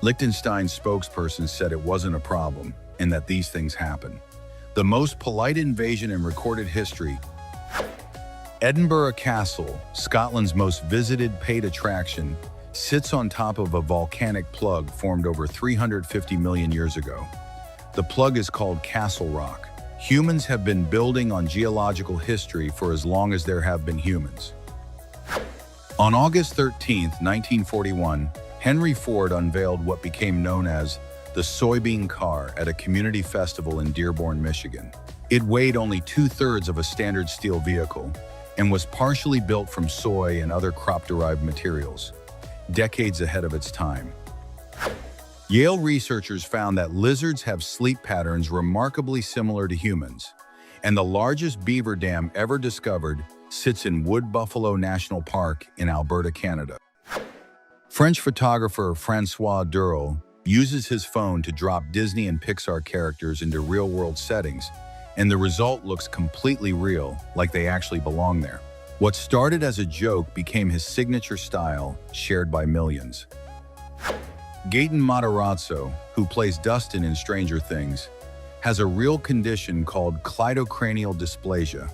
Liechtenstein's spokesperson said it wasn't a problem and that these things happen. The most polite invasion in recorded history. Edinburgh Castle, Scotland's most visited paid attraction, sits on top of a volcanic plug formed over 350 million years ago. The plug is called Castle Rock. Humans have been building on geological history for as long as there have been humans. On August 13, 1941, Henry Ford unveiled what became known as the soybean car at a community festival in Dearborn, Michigan. It weighed only 2/3 of a standard steel vehicle and was partially built from soy and other crop-derived materials, decades ahead of its time. Yale researchers found that lizards have sleep patterns remarkably similar to humans, and the largest beaver dam ever discovered sits in Wood Buffalo National Park in Alberta, Canada. French photographer François Durel uses his phone to drop Disney and Pixar characters into real-world settings, and the result looks completely real, like they actually belong there. What started as a joke became his signature style, shared by millions. Gaten Matarazzo, who plays Dustin in Stranger Things, has a real condition called cleidocranial dysplasia.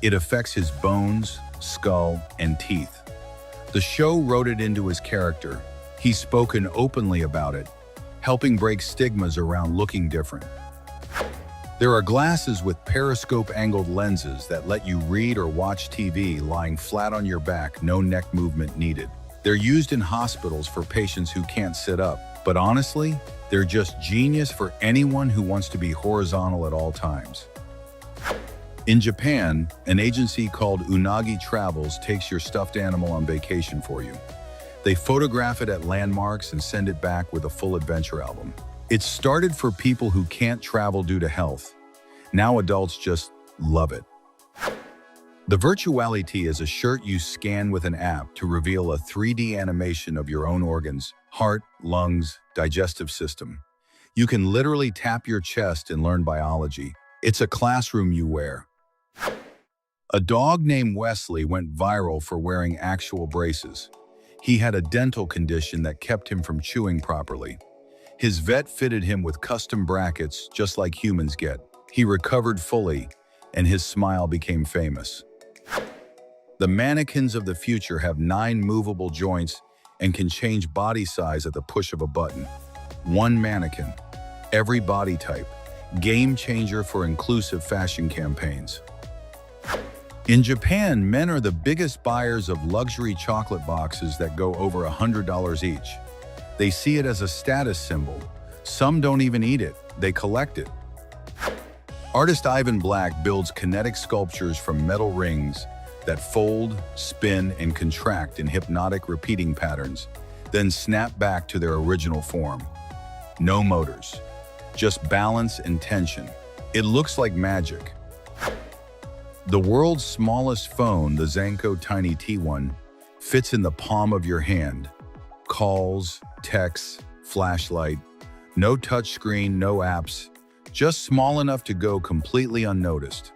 It affects his bones, skull, and teeth. The show wrote it into his character. He's spoken openly about it, helping break stigmas around looking different. There are glasses with periscope-angled lenses that let you read or watch TV lying flat on your back, no neck movement needed. They're used in hospitals for patients who can't sit up, but honestly, they're just genius for anyone who wants to be horizontal at all times. In Japan, an agency called Unagi Travels takes your stuffed animal on vacation for you. They photograph it at landmarks and send it back with a full adventure album. It started for people who can't travel due to health. Now adults just love it. The Virtuality is a shirt you scan with an app to reveal a 3D animation of your own organs, heart, lungs, digestive system. You can literally tap your chest and learn biology. It's a classroom you wear. A dog named Wesley went viral for wearing actual braces. He had a dental condition that kept him from chewing properly. His vet fitted him with custom brackets, just like humans get. He recovered fully, and his smile became famous. The mannequins of the future have 9 movable joints and can change body size at the push of a button. One mannequin, every body type, game changer for inclusive fashion campaigns. In Japan, men are the biggest buyers of luxury chocolate boxes that go over $100 each. They see it as a status symbol. Some don't even eat it, they collect it. Artist Ivan Black builds kinetic sculptures from metal rings that fold, spin, and contract in hypnotic repeating patterns, then snap back to their original form. No motors, just balance and tension. It looks like magic. The world's smallest phone, the Zanko Tiny T1, fits in the palm of your hand. Calls, texts, flashlight, no touchscreen, no apps, just small enough to go completely unnoticed.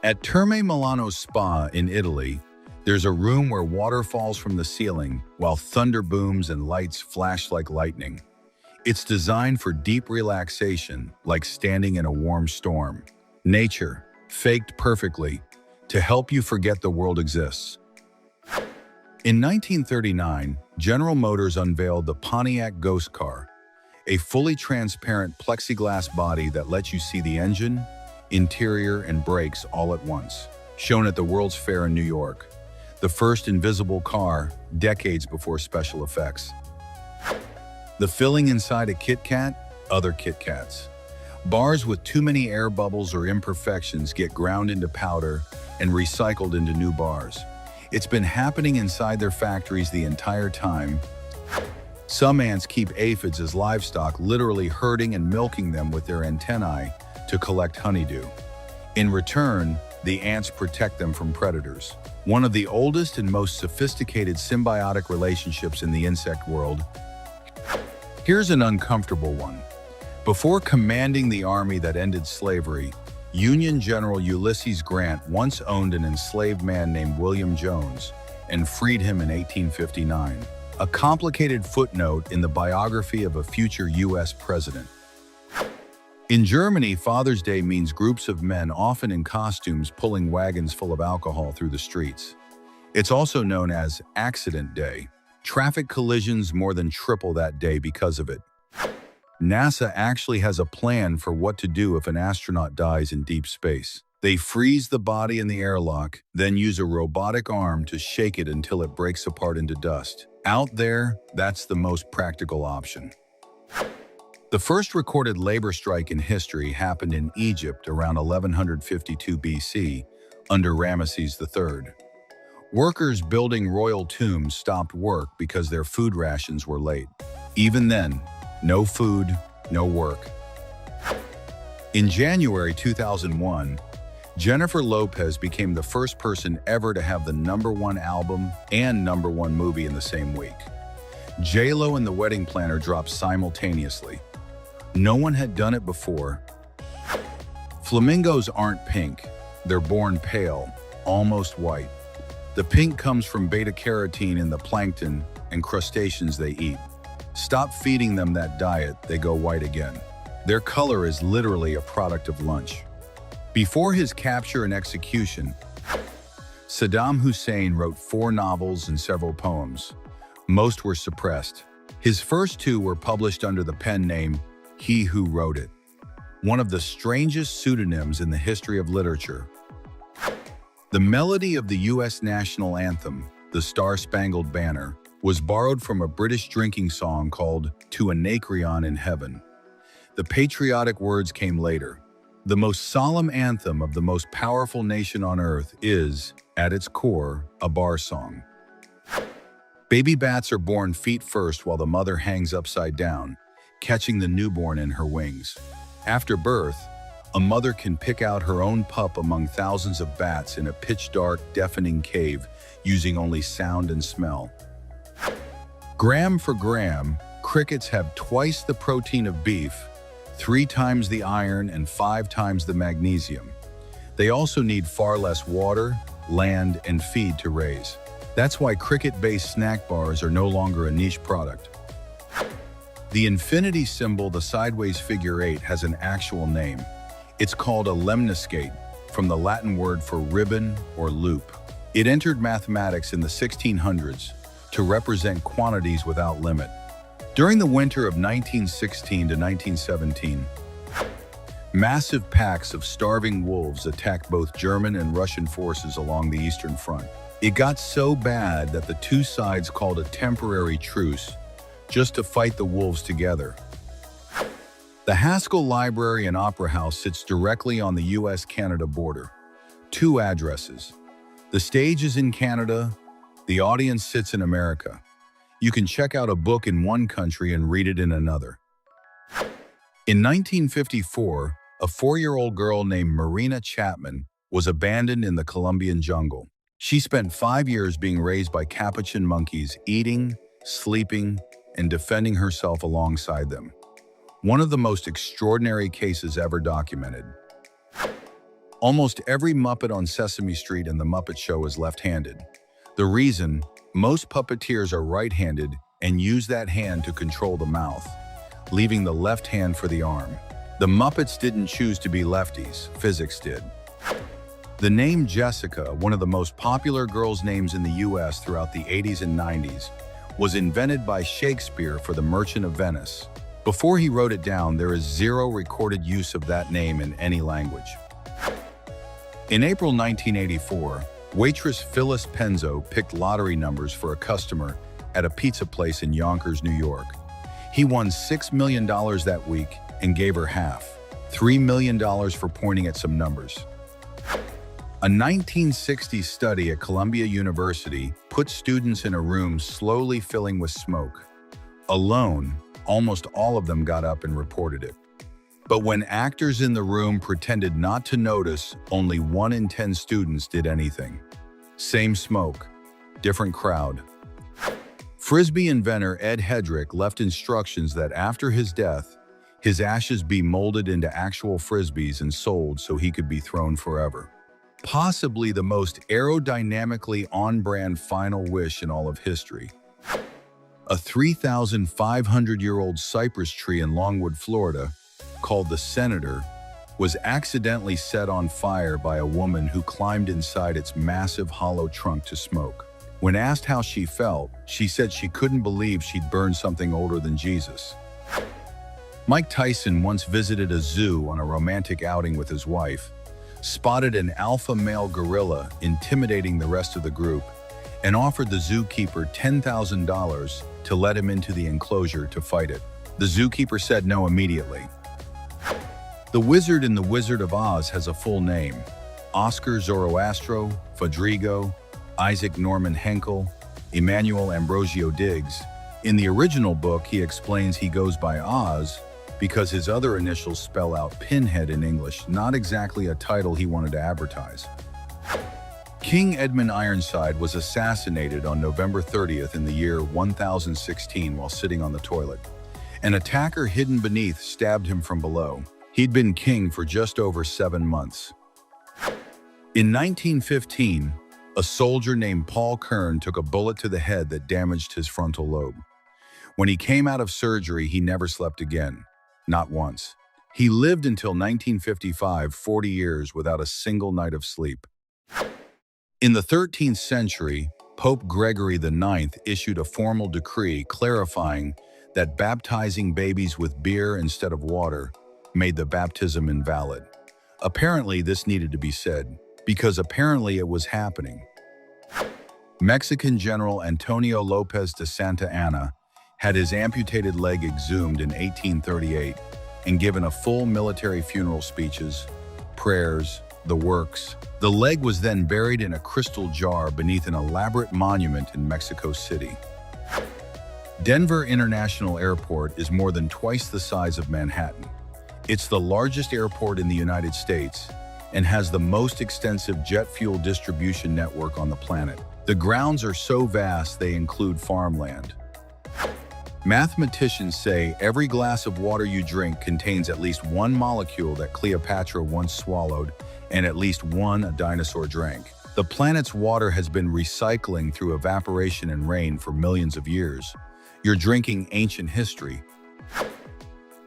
At Terme Milano Spa in Italy, there's a room where water falls from the ceiling while thunder booms and lights flash like lightning. It's designed for deep relaxation, like standing in a warm storm. Nature, faked perfectly, to help you forget the world exists. In 1939, General Motors unveiled the Pontiac Ghost Car, a fully transparent plexiglass body that lets you see the engine, interior, and brakes all at once. Shown at the World's Fair in New York, the first invisible car decades before special effects. The filling inside a Kit Kat, other Kit Kats. Bars with too many air bubbles or imperfections get ground into powder and recycled into new bars. It's been happening inside their factories the entire time. Some ants keep aphids as livestock, literally herding and milking them with their antennae to collect honeydew. In return, the ants protect them from predators. One of the oldest and most sophisticated symbiotic relationships in the insect world. Here's an uncomfortable one. Before commanding the army that ended slavery, Union General Ulysses Grant once owned an enslaved man named William Jones and freed him in 1859. A complicated footnote in the biography of a future U.S. president. In Germany, Father's Day means groups of men, often in costumes, pulling wagons full of alcohol through the streets. It's also known as Accident Day. Traffic collisions more than triple that day because of it. NASA actually has a plan for what to do if an astronaut dies in deep space. They freeze the body in the airlock, then use a robotic arm to shake it until it breaks apart into dust. Out there, that's the most practical option. The first recorded labor strike in history happened in Egypt around 1152 BC under Ramesses III. Workers building royal tombs stopped work because their food rations were late. Even then, no food, no work. In January 2001, Jennifer Lopez became the first person ever to have the #1 album and #1 movie in the same week. J-Lo and The Wedding Planner dropped simultaneously. No one had done it before. Flamingos aren't pink. They're born pale, almost white. The pink comes from beta-carotene in the plankton and crustaceans they eat. Stop feeding them that diet, they go white again. Their color is literally a product of lunch. Before his capture and execution, Saddam Hussein wrote 4 novels and several poems. Most were suppressed. His first 2 were published under the pen name He Who Wrote It, one of the strangest pseudonyms in the history of literature. The melody of the U.S. national anthem, the Star-Spangled Banner, was borrowed from a British drinking song called To Anacreon in Heaven. The patriotic words came later. The most solemn anthem of the most powerful nation on earth is, at its core, a bar song. Baby bats are born feet first while the mother hangs upside down, catching the newborn in her wings. After birth, a mother can pick out her own pup among thousands of bats in a pitch-dark, deafening cave using only sound and smell. Gram for gram, crickets have twice the protein of beef, 3 times the iron, and 5 times the magnesium. They also need far less water, land, and feed to raise. That's why cricket-based snack bars are no longer a niche product. The infinity symbol, the sideways figure 8, has an actual name. It's called a lemniscate, from the Latin word for ribbon or loop. It entered mathematics in the 1600s to represent quantities without limit. During the winter of 1916 to 1917, Massive packs of starving wolves attacked both German and Russian forces along the Eastern Front. It got so bad that the two sides called a temporary truce just to fight the wolves together. The Haskell Library and Opera House sits directly on the US-Canada border. Two addresses. The stage is in Canada, the audience sits in America. You can check out a book in one country and read it in another. In 1954, a 4-year-old girl named Marina Chapman was abandoned in the Colombian jungle. She spent 5 years being raised by capuchin monkeys, eating, sleeping, and defending herself alongside them. One of the most extraordinary cases ever documented. Almost every Muppet on Sesame Street and The Muppet Show is left-handed. The reason? Most puppeteers are right-handed and use that hand to control the mouth, leaving the left hand for the arm. The Muppets didn't choose to be lefties, physics did. The name Jessica, one of the most popular girls' names in the US throughout the 80s and 90s, was invented by Shakespeare for The Merchant of Venice. Before he wrote it down, there is zero recorded use of that name in any language. In April 1984, waitress Phyllis Penzo picked lottery numbers for a customer at a pizza place in Yonkers, New York. He won $6 million that week and gave her half, $3 million for pointing at some numbers. A 1960 study at Columbia University put students in a room slowly filling with smoke. Alone, almost all of them got up and reported it. But when actors in the room pretended not to notice, only 1 in 10 students did anything. Same smoke, different crowd. Frisbee inventor Ed Hedrick left instructions that after his death, his ashes be molded into actual Frisbees and sold so he could be thrown forever. Possibly the most aerodynamically on-brand final wish in all of history. A 3,500-year-old cypress tree in Longwood, Florida, called the Senator, was accidentally set on fire by a woman who climbed inside its massive hollow trunk to smoke. When asked how she felt, she said she couldn't believe she'd burned something older than Jesus. Mike Tyson once visited a zoo on a romantic outing with his wife, spotted an alpha male gorilla intimidating the rest of the group, and offered the zookeeper $10,000 to let him into the enclosure to fight it. The zookeeper said no immediately. The Wizard in The Wizard of Oz has a full name: Oscar Zoroastro Fadrigo Isaac Norman Henkel Emmanuel Ambrosio Diggs. In the original book, he explains he goes by Oz because his other initials spell out Pinhead in English, not exactly a title he wanted to advertise. King Edmund Ironside was assassinated on November 30th in the year 1016 while sitting on the toilet. An attacker hidden beneath stabbed him from below. He'd been king for just over 7 months. In 1915, a soldier named Paul Kern took a bullet to the head that damaged his frontal lobe. When he came out of surgery, he never slept again. Not once. He lived until 1955, 40 years without a single night of sleep. In the 13th century, Pope Gregory IX issued a formal decree clarifying that baptizing babies with beer instead of water made the baptism invalid. Apparently, this needed to be said, because apparently it was happening. Mexican General Antonio López de Santa Anna had his amputated leg exhumed in 1838 and given a full military funeral, speeches, prayers, the works. The leg was then buried in a crystal jar beneath an elaborate monument in Mexico City. Denver International Airport is more than twice the size of Manhattan. It's the largest airport in the United States and has the most extensive jet fuel distribution network on the planet. The grounds are so vast they include farmland. Mathematicians say every glass of water you drink contains at least one molecule that Cleopatra once swallowed and at least one a dinosaur drank. The planet's water has been recycling through evaporation and rain for millions of years. You're drinking ancient history.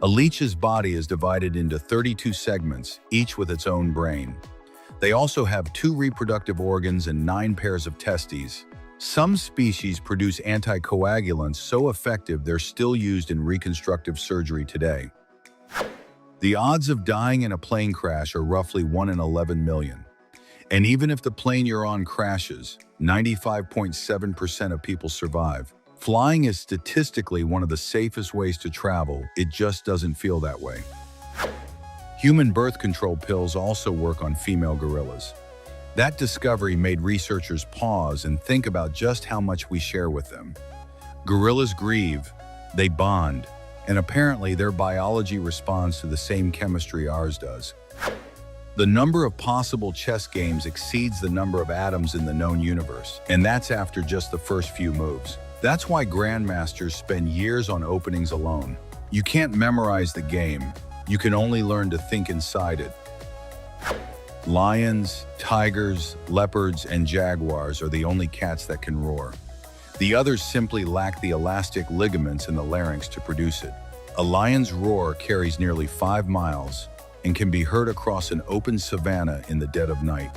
A leech's body is divided into 32 segments, each with its own brain. They also have 2 reproductive organs and 9 pairs of testes. Some species produce anticoagulants so effective they're still used in reconstructive surgery today. The odds of dying in a plane crash are roughly 1 in 11 million. And even if the plane you're on crashes, 95.7% of people survive. Flying is statistically one of the safest ways to travel, it just doesn't feel that way. Human birth control pills also work on female gorillas. That discovery made researchers pause and think about just how much we share with them. Gorillas grieve, they bond, and apparently their biology responds to the same chemistry ours does. The number of possible chess games exceeds the number of atoms in the known universe, and that's after just the first few moves. That's why grandmasters spend years on openings alone. You can't memorize the game, you can only learn to think inside it. Lions, tigers, leopards, and jaguars are the only cats that can roar. The others simply lack the elastic ligaments in the larynx to produce it. A lion's roar carries nearly 5 miles and can be heard across an open savanna in the dead of night.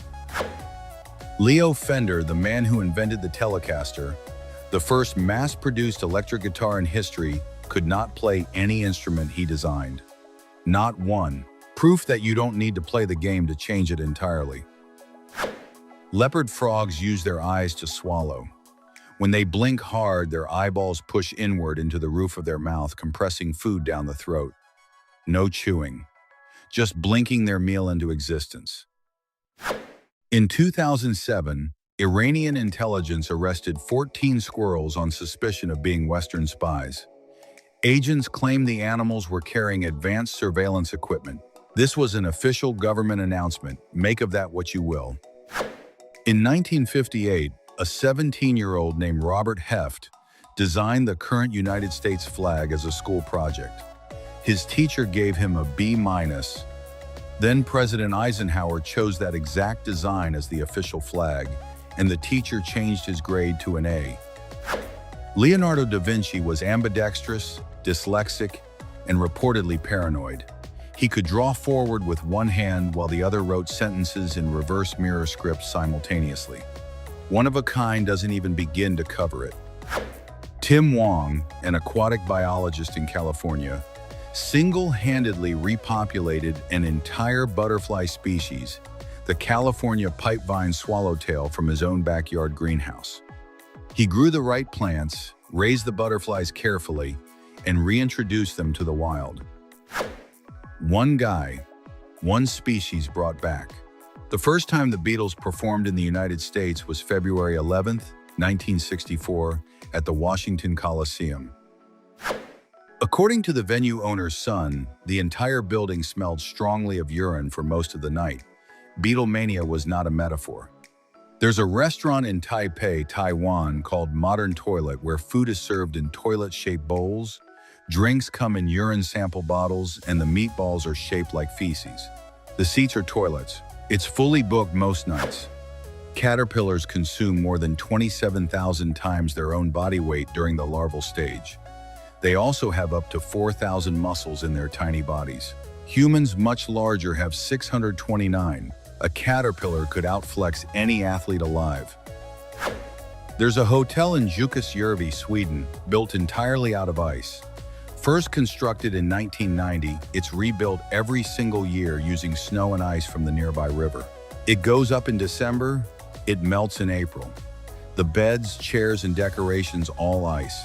Leo Fender, the man who invented the Telecaster, the first mass-produced electric guitar in history, could not play any instrument he designed. Not one. Proof that you don't need to play the game to change it entirely. Leopard frogs use their eyes to swallow. When they blink hard, their eyeballs push inward into the roof of their mouth, compressing food down the throat. No chewing. Just blinking their meal into existence. In 2007, Iranian intelligence arrested 14 squirrels on suspicion of being Western spies. Agents claimed the animals were carrying advanced surveillance equipment. This was an official government announcement. Make of that what you will. In 1958, a 17-year-old named Robert Heft designed the current United States flag as a school project. His teacher gave him a B-. Then President Eisenhower chose that exact design as the official flag, and the teacher changed his grade to an A. Leonardo da Vinci was ambidextrous, dyslexic, and reportedly paranoid. He could draw forward with one hand while the other wrote sentences in reverse mirror script simultaneously. One of a kind doesn't even begin to cover it. Tim Wong, an aquatic biologist in California, single-handedly repopulated an entire butterfly species, the California pipevine swallowtail, from his own backyard greenhouse. He grew the right plants, raised the butterflies carefully, and reintroduced them to the wild. One guy, one species brought back. The first time the Beatles performed in the United States was February 11, 1964, at the Washington Coliseum. According to the venue owner's son, the entire building smelled strongly of urine for most of the night. Beatlemania was not a metaphor. There's a restaurant in Taipei, Taiwan called Modern Toilet where food is served in toilet-shaped bowls, drinks come in urine sample bottles, and the meatballs are shaped like feces. The seats are toilets. It's fully booked most nights. Caterpillars consume more than 27,000 times their own body weight during the larval stage. They also have up to 4,000 muscles in their tiny bodies. Humans much larger have 629. A caterpillar could outflex any athlete alive. There's a hotel in Jukkasjärvi, Sweden, built entirely out of ice. First constructed in 1990, it's rebuilt every single year using snow and ice from the nearby river. It goes up in December, it melts in April. The beds, chairs, and decorations all ice.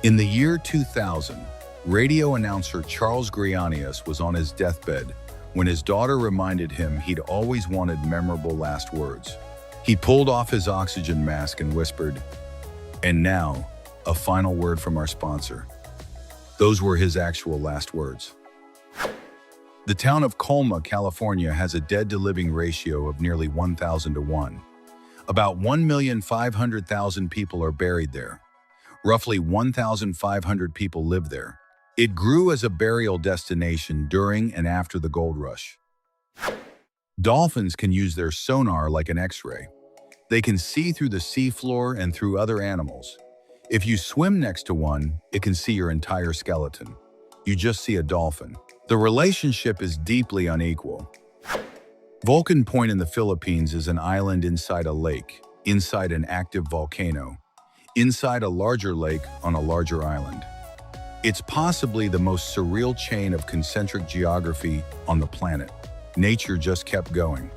In the year 2000, radio announcer Charles Grianius was on his deathbed when his daughter reminded him he'd always wanted memorable last words. He pulled off his oxygen mask and whispered, "And now, a final word from our sponsor." Those were his actual last words. The town of Colma, California has a dead-to-living ratio of nearly 1,000 to 1. About 1,500,000 people are buried there. Roughly 1,500 people live there. It grew as a burial destination during and after the gold rush. Dolphins can use their sonar like an X-ray. They can see through the seafloor and through other animals. If you swim next to one, it can see your entire skeleton. You just see a dolphin. The relationship is deeply unequal. Vulcan Point in the Philippines is an island inside a lake, inside an active volcano, inside a larger lake on a larger island. It's possibly the most surreal chain of concentric geography on the planet. Nature just kept going.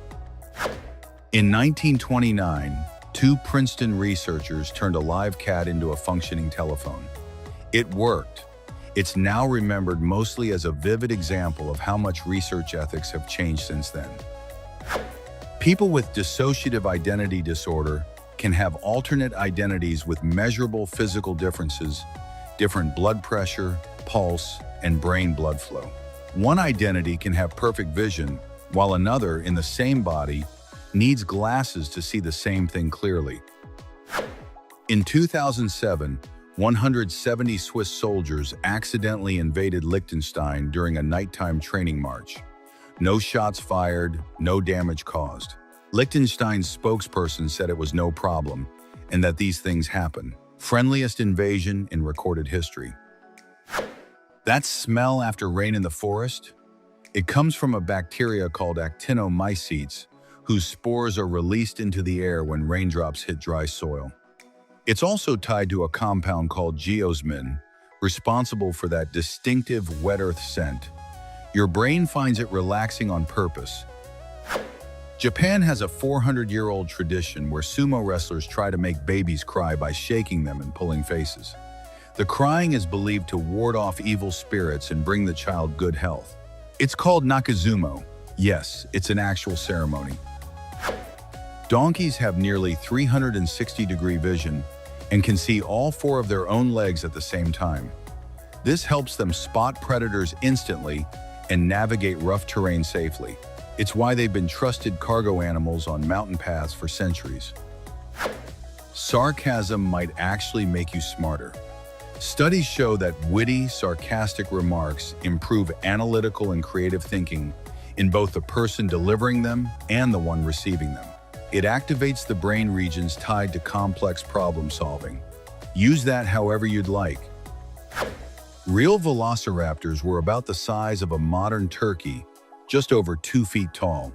In 1929, two Princeton researchers turned a live cat into a functioning telephone. It worked. It's now remembered mostly as a vivid example of how much research ethics have changed since then. People with dissociative identity disorder can have alternate identities with measurable physical differences, different blood pressure, pulse, and brain blood flow. One identity can have perfect vision, while another in the same body needs glasses to see the same thing clearly. In 2007, 170 Swiss soldiers accidentally invaded Liechtenstein during a nighttime training march. No shots fired, no damage caused. Liechtenstein's spokesperson said it was no problem, and that these things happen. Friendliest invasion in recorded history. That smell after rain in the forest? It comes from a bacteria called actinomycetes, whose spores are released into the air when raindrops hit dry soil. It's also tied to a compound called geosmin, responsible for that distinctive wet earth scent. Your brain finds it relaxing on purpose. Japan has a 400-year-old tradition where sumo wrestlers try to make babies cry by shaking them and pulling faces. The crying is believed to ward off evil spirits and bring the child good health. It's called nakazumo. Yes, it's an actual ceremony. Donkeys have nearly 360-degree vision and can see all four of their own legs at the same time. This helps them spot predators instantly and navigate rough terrain safely. It's why they've been trusted cargo animals on mountain paths for centuries. Sarcasm might actually make you smarter. Studies show that witty, sarcastic remarks improve analytical and creative thinking in both the person delivering them and the one receiving them. It activates the brain regions tied to complex problem solving. Use that however you'd like. Real velociraptors were about the size of a modern turkey, just over 2 feet tall.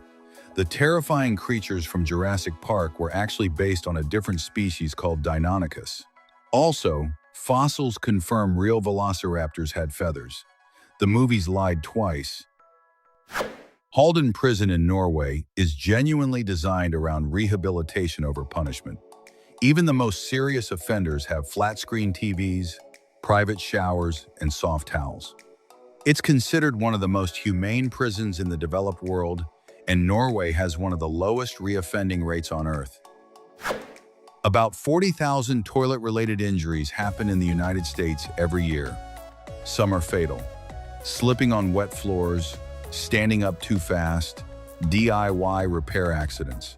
The terrifying creatures from Jurassic Park were actually based on a different species called Deinonychus. Also, fossils confirm real velociraptors had feathers. The movies lied twice. Halden Prison in Norway is genuinely designed around rehabilitation over punishment. Even the most serious offenders have flat-screen TVs, private showers, and soft towels. It's considered one of the most humane prisons in the developed world, and Norway has one of the lowest reoffending rates on Earth. About 40,000 toilet-related injuries happen in the United States every year. Some are fatal. Slipping on wet floors, standing up too fast, DIY repair accidents.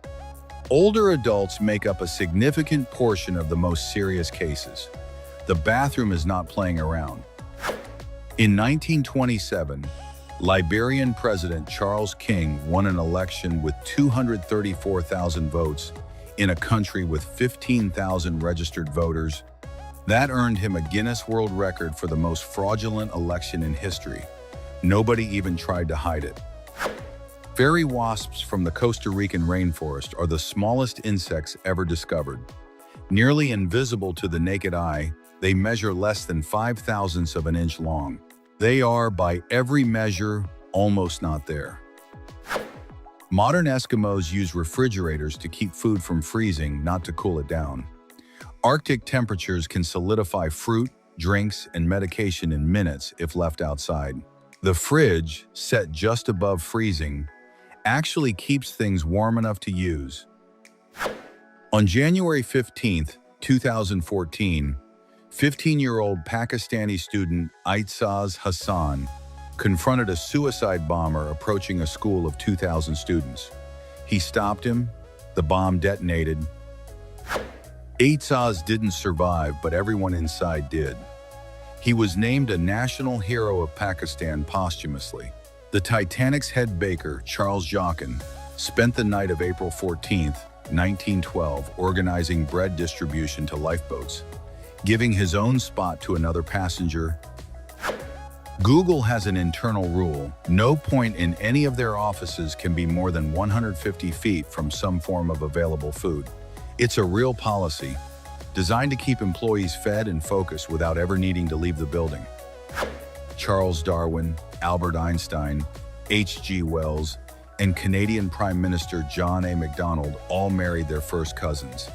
Older adults make up a significant portion of the most serious cases. The bathroom is not playing around. In 1927, Liberian President Charles King won an election with 234,000 votes in a country with 15,000 registered voters. That earned him a Guinness World Record for the most fraudulent election in history. Nobody even tried to hide it. Fairy wasps from the Costa Rican rainforest are the smallest insects ever discovered. Nearly invisible to the naked eye, they measure less than 5/1000ths of an inch long. They are, by every measure, almost not there. Modern Eskimos use refrigerators to keep food from freezing, not to cool it down. Arctic temperatures can solidify fruit, drinks, and medication in minutes if left outside. The fridge, set just above freezing, actually keeps things warm enough to use. On January 15, 2014, 15-year-old Pakistani student Aitzaz Hassan confronted a suicide bomber approaching a school of 2,000 students. He stopped him. The bomb detonated. Aitzaz didn't survive, but everyone inside did. He was named a National Hero of Pakistan posthumously. The Titanic's head baker, Charles Jockin, spent the night of April 14, 1912, organizing bread distribution to lifeboats, giving his own spot to another passenger. Google has an internal rule: no point in any of their offices can be more than 150 feet from some form of available food. It's a real policy, designed to keep employees fed and focused without ever needing to leave the building. Charles Darwin, Albert Einstein, H.G. Wells, and Canadian Prime Minister John A. Macdonald all married their first cousins.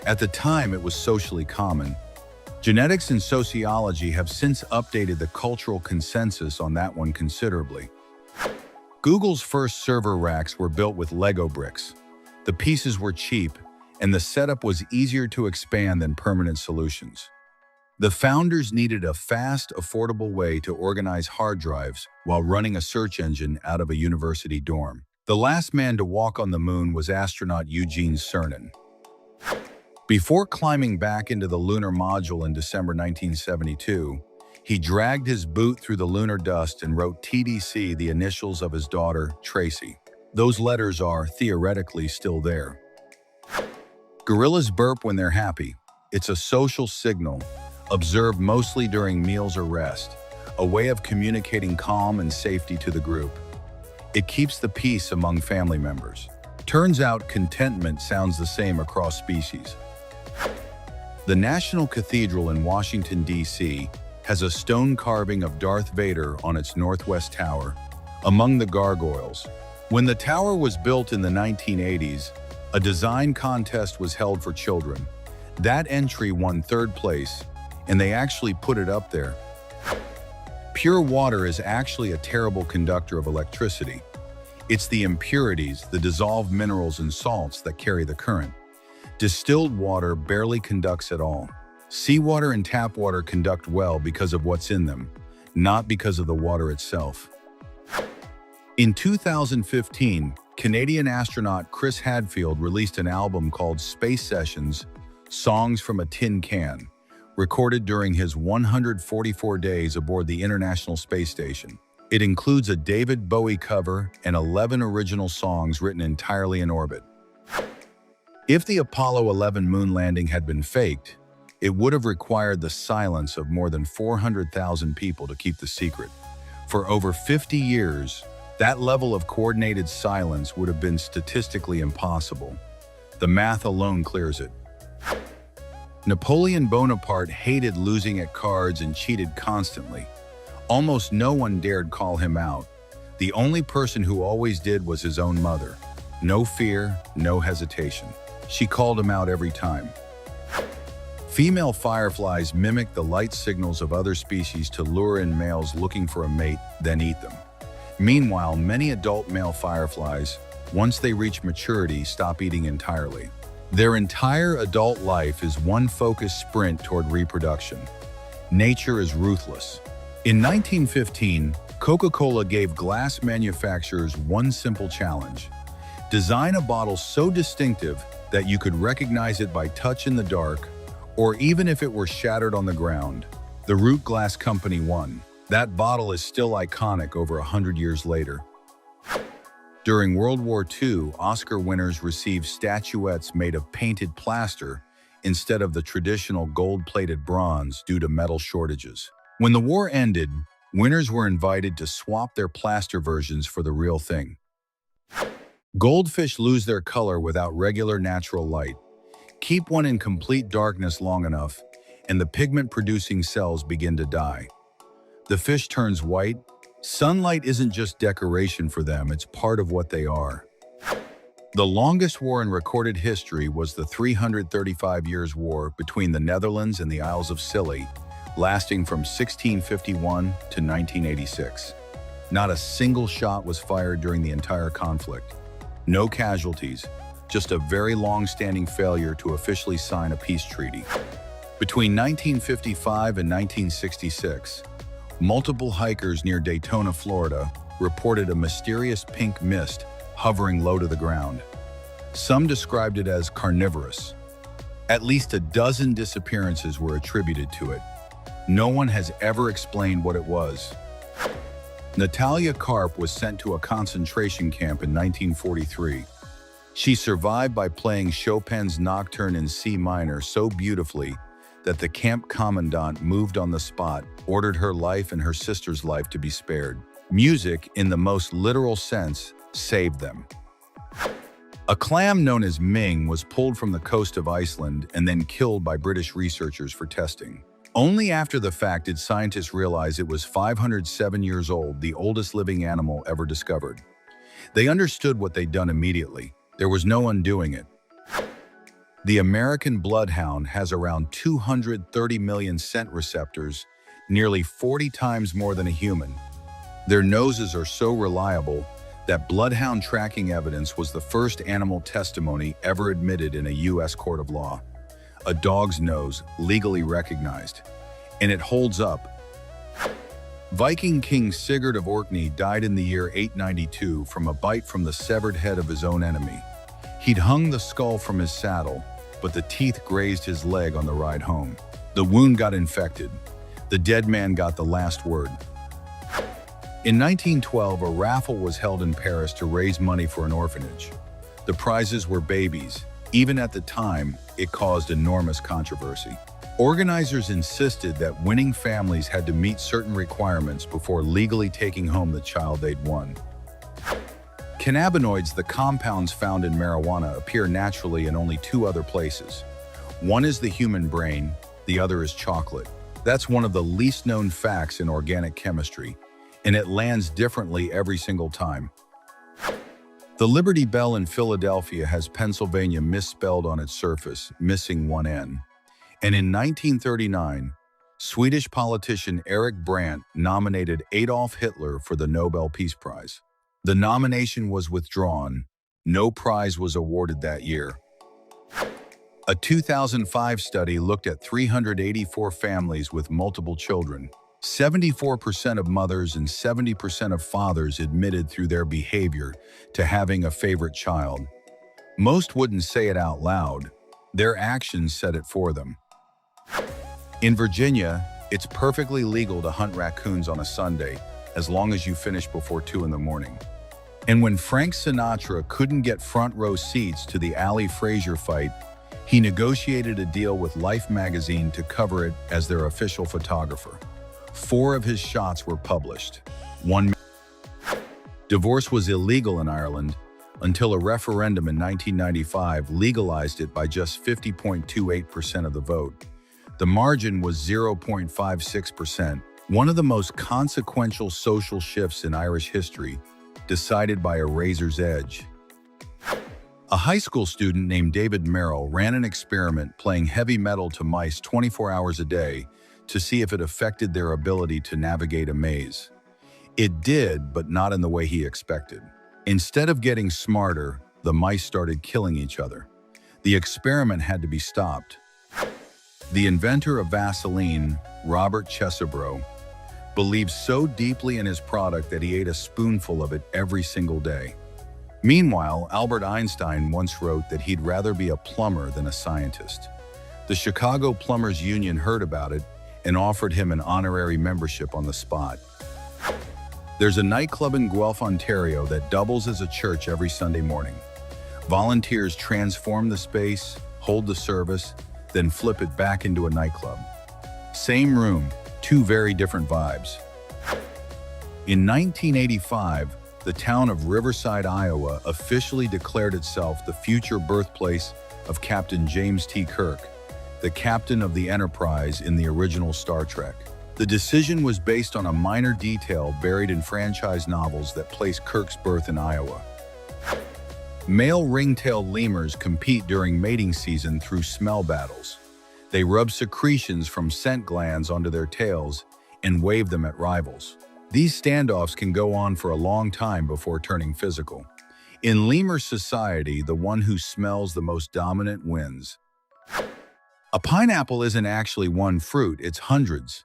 At the time, it was socially common. Genetics and sociology have since updated the cultural consensus on that one considerably. Google's first server racks were built with Lego bricks. The pieces were cheap, and the setup was easier to expand than permanent solutions. The founders needed a fast, affordable way to organize hard drives while running a search engine out of a university dorm. The last man to walk on the moon was astronaut Eugene Cernan. Before climbing back into the lunar module in December 1972, he dragged his boot through the lunar dust and wrote TDC, the initials of his daughter, Tracy. Those letters are, theoretically, still there. Gorillas burp when they're happy. It's a social signal, observed mostly during meals or rest, a way of communicating calm and safety to the group. It keeps the peace among family members. Turns out contentment sounds the same across species. The National Cathedral in Washington, D.C. has a stone carving of Darth Vader on its northwest tower, among the gargoyles. When the tower was built in the 1980s, a design contest was held for children. That entry won third place, and they actually put it up there. Pure water is actually a terrible conductor of electricity. It's the impurities, the dissolved minerals and salts that carry the current. Distilled water barely conducts at all. Seawater and tap water conduct well because of what's in them, not because of the water itself. In 2015, Canadian astronaut Chris Hadfield released an album called Space Sessions: Songs from a Tin Can, recorded during his 144 days aboard the International Space Station. It includes a David Bowie cover and 11 original songs written entirely in orbit. If the Apollo 11 moon landing had been faked, it would have required the silence of more than 400,000 people to keep the secret. For over 50 years, that level of coordinated silence would have been statistically impossible. The math alone clears it. Napoleon Bonaparte hated losing at cards and cheated constantly. Almost no one dared call him out. The only person who always did was his own mother. No fear, no hesitation. She called him out every time. Female fireflies mimic the light signals of other species to lure in males looking for a mate, then eat them. Meanwhile, many adult male fireflies, once they reach maturity, stop eating entirely. Their entire adult life is one focused sprint toward reproduction. Nature is ruthless. In 1915, Coca-Cola gave glass manufacturers one simple challenge: design a bottle so distinctive that you could recognize it by touch in the dark, or even if it were shattered on the ground. The Root Glass Company won. That bottle is still iconic over 100 years later. During World War II, Oscar winners received statuettes made of painted plaster instead of the traditional gold-plated bronze due to metal shortages. When the war ended, winners were invited to swap their plaster versions for the real thing. Goldfish lose their color without regular natural light. Keep one in complete darkness long enough, and the pigment-producing cells begin to die. The fish turns white. Sunlight isn't just decoration for them, it's part of what they are. The longest war in recorded history was the 335 Years' War between the Netherlands and the Isles of Scilly, lasting from 1651 to 1986. Not a single shot was fired during the entire conflict. No casualties, just a very long-standing failure to officially sign a peace treaty. Between 1955 and 1966, multiple hikers near Daytona, Florida, reported a mysterious pink mist hovering low to the ground. Some described it as carnivorous. At least a dozen disappearances were attributed to it. No one has ever explained what it was. Natalia Karp was sent to a concentration camp in 1943. She survived by playing Chopin's Nocturne in C minor so beautifully that the camp commandant moved on the spot, ordered her life and her sister's life to be spared. Music, in the most literal sense, saved them. A clam known as Ming was pulled from the coast of Iceland and then killed by British researchers for testing. Only after the fact did scientists realize it was 507 years old, the oldest living animal ever discovered. They understood what they'd done immediately. There was no undoing it. The American bloodhound has around 230 million scent receptors, nearly 40 times more than a human. Their noses are so reliable that bloodhound tracking evidence was the first animal testimony ever admitted in a U.S. court of law. A dog's nose, legally recognized. And it holds up. Viking King Sigurd of Orkney died in the year 892 from a bite from the severed head of his own enemy. He'd hung the skull from his saddle, but the teeth grazed his leg on the ride home. The wound got infected. The dead man got the last word. In 1912, a raffle was held in Paris to raise money for an orphanage. The prizes were babies. Even at the time, it caused enormous controversy. Organizers insisted that winning families had to meet certain requirements before legally taking home the child they'd won. Cannabinoids, the compounds found in marijuana, appear naturally in only two other places. One is the human brain, the other is chocolate. That's one of the least known facts in organic chemistry, and it lands differently every single time. The Liberty Bell in Philadelphia has Pennsylvania misspelled on its surface, missing one N. And in 1939, Swedish politician Eric Brandt nominated Adolf Hitler for the Nobel Peace Prize. The nomination was withdrawn. No prize was awarded that year. A 2005 study looked at 384 families with multiple children. 74% of mothers and 70% of fathers admitted through their behavior to having a favorite child. Most wouldn't say it out loud. Their actions said it for them. In Virginia, it's perfectly legal to hunt raccoons on a Sunday, as long as you finish before 2 in the morning. And when Frank Sinatra couldn't get front row seats to the Ali Frazier fight, he negotiated a deal with Life magazine to cover it as their official photographer. 4 of his shots were published. Divorce was illegal in Ireland until a referendum in 1995 legalized it by just 50.28% of the vote. The margin was 0.56%, one of the most consequential social shifts in Irish history, decided by a razor's edge. A high school student named David Merrill ran an experiment playing heavy metal to mice 24 hours a day to see if it affected their ability to navigate a maze. It did, but not in the way he expected. Instead of getting smarter, the mice started killing each other. The experiment had to be stopped. The inventor of Vaseline, Robert Chesebro, believed so deeply in his product that he ate a spoonful of it every single day. Meanwhile, Albert Einstein once wrote that he'd rather be a plumber than a scientist. The Chicago Plumbers Union heard about it and offered him an honorary membership on the spot. There's a nightclub in Guelph, Ontario that doubles as a church every Sunday morning. Volunteers transform the space, hold the service, then flip it back into a nightclub. Same room, 2 very different vibes. In 1985, the town of Riverside, Iowa officially declared itself the future birthplace of Captain James T. Kirk, the captain of the Enterprise in the original Star Trek. The decision was based on a minor detail buried in franchise novels that placed Kirk's birth in Iowa. Male ring-tailed lemurs compete during mating season through smell battles. They rub secretions from scent glands onto their tails and wave them at rivals. These standoffs can go on for a long time before turning physical. In lemur society, the one who smells the most dominant wins. A pineapple isn't actually one fruit, it's hundreds.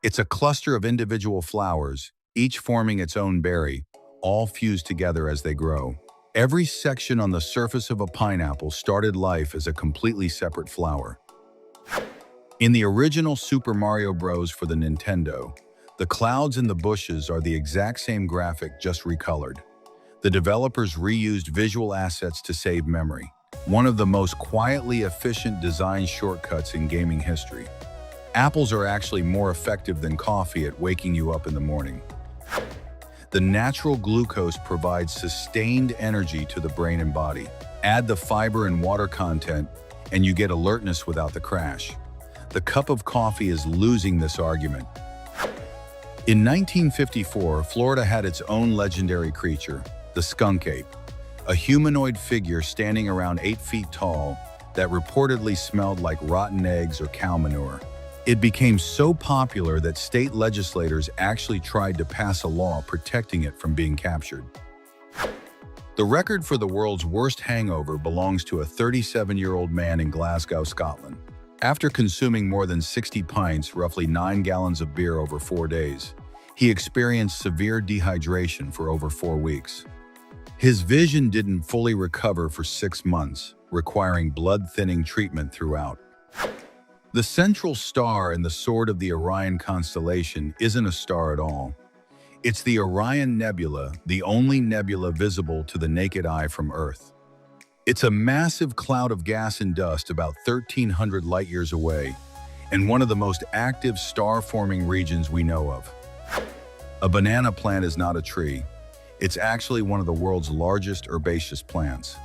It's a cluster of individual flowers, each forming its own berry, all fused together as they grow. Every section on the surface of a pineapple started life as a completely separate flower. In the original Super Mario Bros. For the Nintendo, the clouds in the bushes are the exact same graphic, just recolored. The developers reused visual assets to save memory. One of the most quietly efficient design shortcuts in gaming history. Apples are actually more effective than coffee at waking you up in the morning. The natural glucose provides sustained energy to the brain and body. Add the fiber and water content, and you get alertness without the crash. The cup of coffee is losing this argument. In 1954, Florida had its own legendary creature, the skunk ape, a humanoid figure standing around 8 feet tall that reportedly smelled like rotten eggs or cow manure. It became so popular that state legislators actually tried to pass a law protecting it from being captured. The record for the world's worst hangover belongs to a 37-year-old man in Glasgow, Scotland. After consuming more than 60 pints, roughly 9 gallons of beer over 4 days, he experienced severe dehydration for over 4 weeks. His vision didn't fully recover for 6 months, requiring blood-thinning treatment throughout. The central star in the Sword of the Orion constellation isn't a star at all. It's the Orion Nebula, the only nebula visible to the naked eye from Earth. It's a massive cloud of gas and dust about 1,300 light-years away, and one of the most active star-forming regions we know of. A banana plant is not a tree. It's actually one of the world's largest herbaceous plants.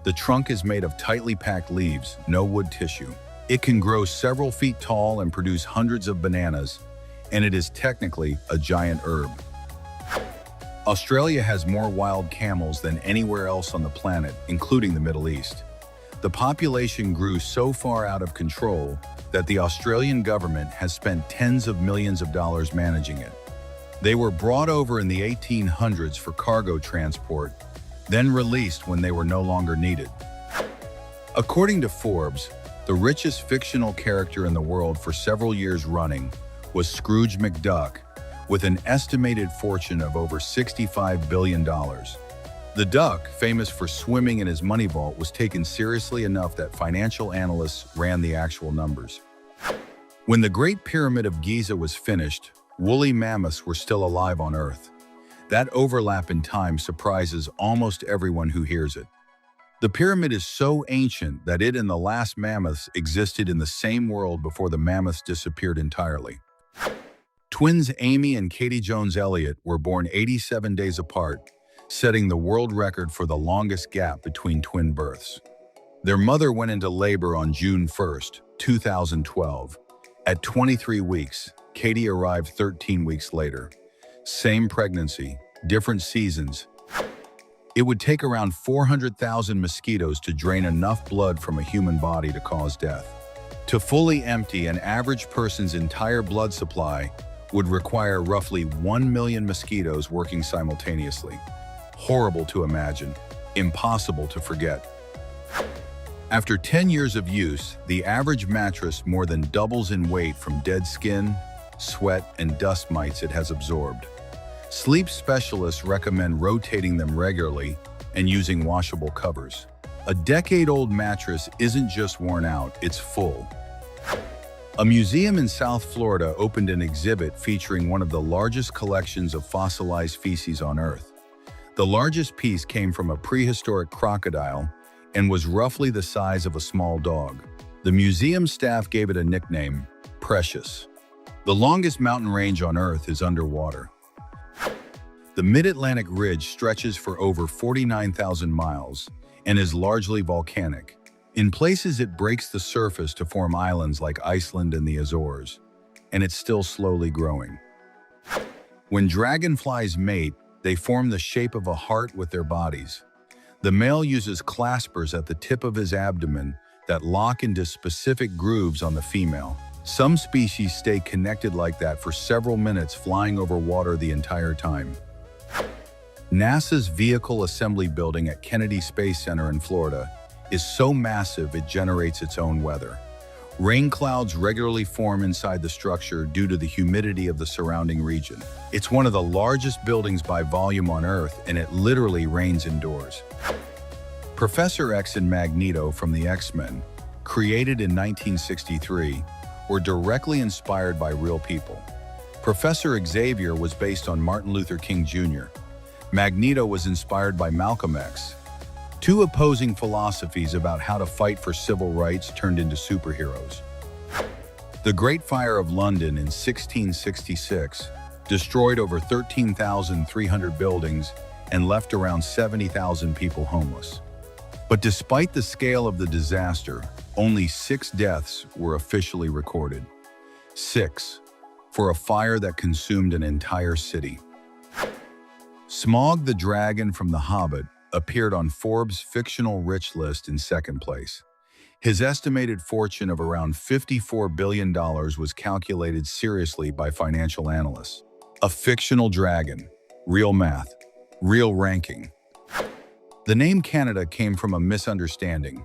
The trunk is made of tightly packed leaves, no wood tissue. It can grow several feet tall and produce hundreds of bananas, and it is technically a giant herb. Australia has more wild camels than anywhere else on the planet, including the Middle East. The population grew so far out of control that the Australian government has spent tens of millions of dollars managing it. They were brought over in the 1800s for cargo transport, then released when they were no longer needed. According to Forbes, the richest fictional character in the world for several years running was Scrooge McDuck, with an estimated fortune of over $65 billion. The duck, famous for swimming in his money vault, was taken seriously enough that financial analysts ran the actual numbers. When the Great Pyramid of Giza was finished, woolly mammoths were still alive on Earth. That overlap in time surprises almost everyone who hears it. The pyramid is so ancient that it and the last mammoths existed in the same world before the mammoths disappeared entirely. Twins Amy and Katie Jones Elliott were born 87 days apart, setting the world record for the longest gap between twin births. Their mother went into labor on June 1, 2012. At 23 weeks, Katie arrived 13 weeks later. Same pregnancy, different seasons. It would take around 400,000 mosquitoes to drain enough blood from a human body to cause death. To fully empty an average person's entire blood supply would require roughly 1 million mosquitoes working simultaneously. Horrible to imagine, impossible to forget. After 10 years of use, the average mattress more than doubles in weight from dead skin, sweat, and dust mites it has absorbed. Sleep specialists recommend rotating them regularly and using washable covers. A decade-old mattress isn't just worn out, it's full. A museum in South Florida opened an exhibit featuring one of the largest collections of fossilized feces on Earth. The largest piece came from a prehistoric crocodile and was roughly the size of a small dog. The museum staff gave it a nickname, Precious. The longest mountain range on Earth is underwater. The Mid-Atlantic Ridge stretches for over 49,000 miles and is largely volcanic. In places, it breaks the surface to form islands like Iceland and the Azores, and it's still slowly growing. When dragonflies mate, they form the shape of a heart with their bodies. The male uses claspers at the tip of his abdomen that lock into specific grooves on the female. Some species stay connected like that for several minutes, flying over water the entire time. NASA's Vehicle Assembly Building at Kennedy Space Center in Florida is so massive it generates its own weather. Rain clouds regularly form inside the structure due to the humidity of the surrounding region. It's one of the largest buildings by volume on Earth, and it literally rains indoors. Professor X and Magneto from the X-Men, created in 1963, were directly inspired by real people. Professor Xavier was based on Martin Luther King Jr. Magneto was inspired by Malcolm X. Two opposing philosophies about how to fight for civil rights turned into superheroes. The Great Fire of London in 1666 destroyed over 13,300 buildings and left around 70,000 people homeless. But despite the scale of the disaster, only 6 deaths were officially recorded. 6. For a fire that consumed an entire city. Smaug the dragon from The Hobbit appeared on Forbes' fictional rich list in second place. His estimated fortune of around $54 billion was calculated seriously by financial analysts. A fictional dragon. Real math. Real ranking. The name Canada came from a misunderstanding.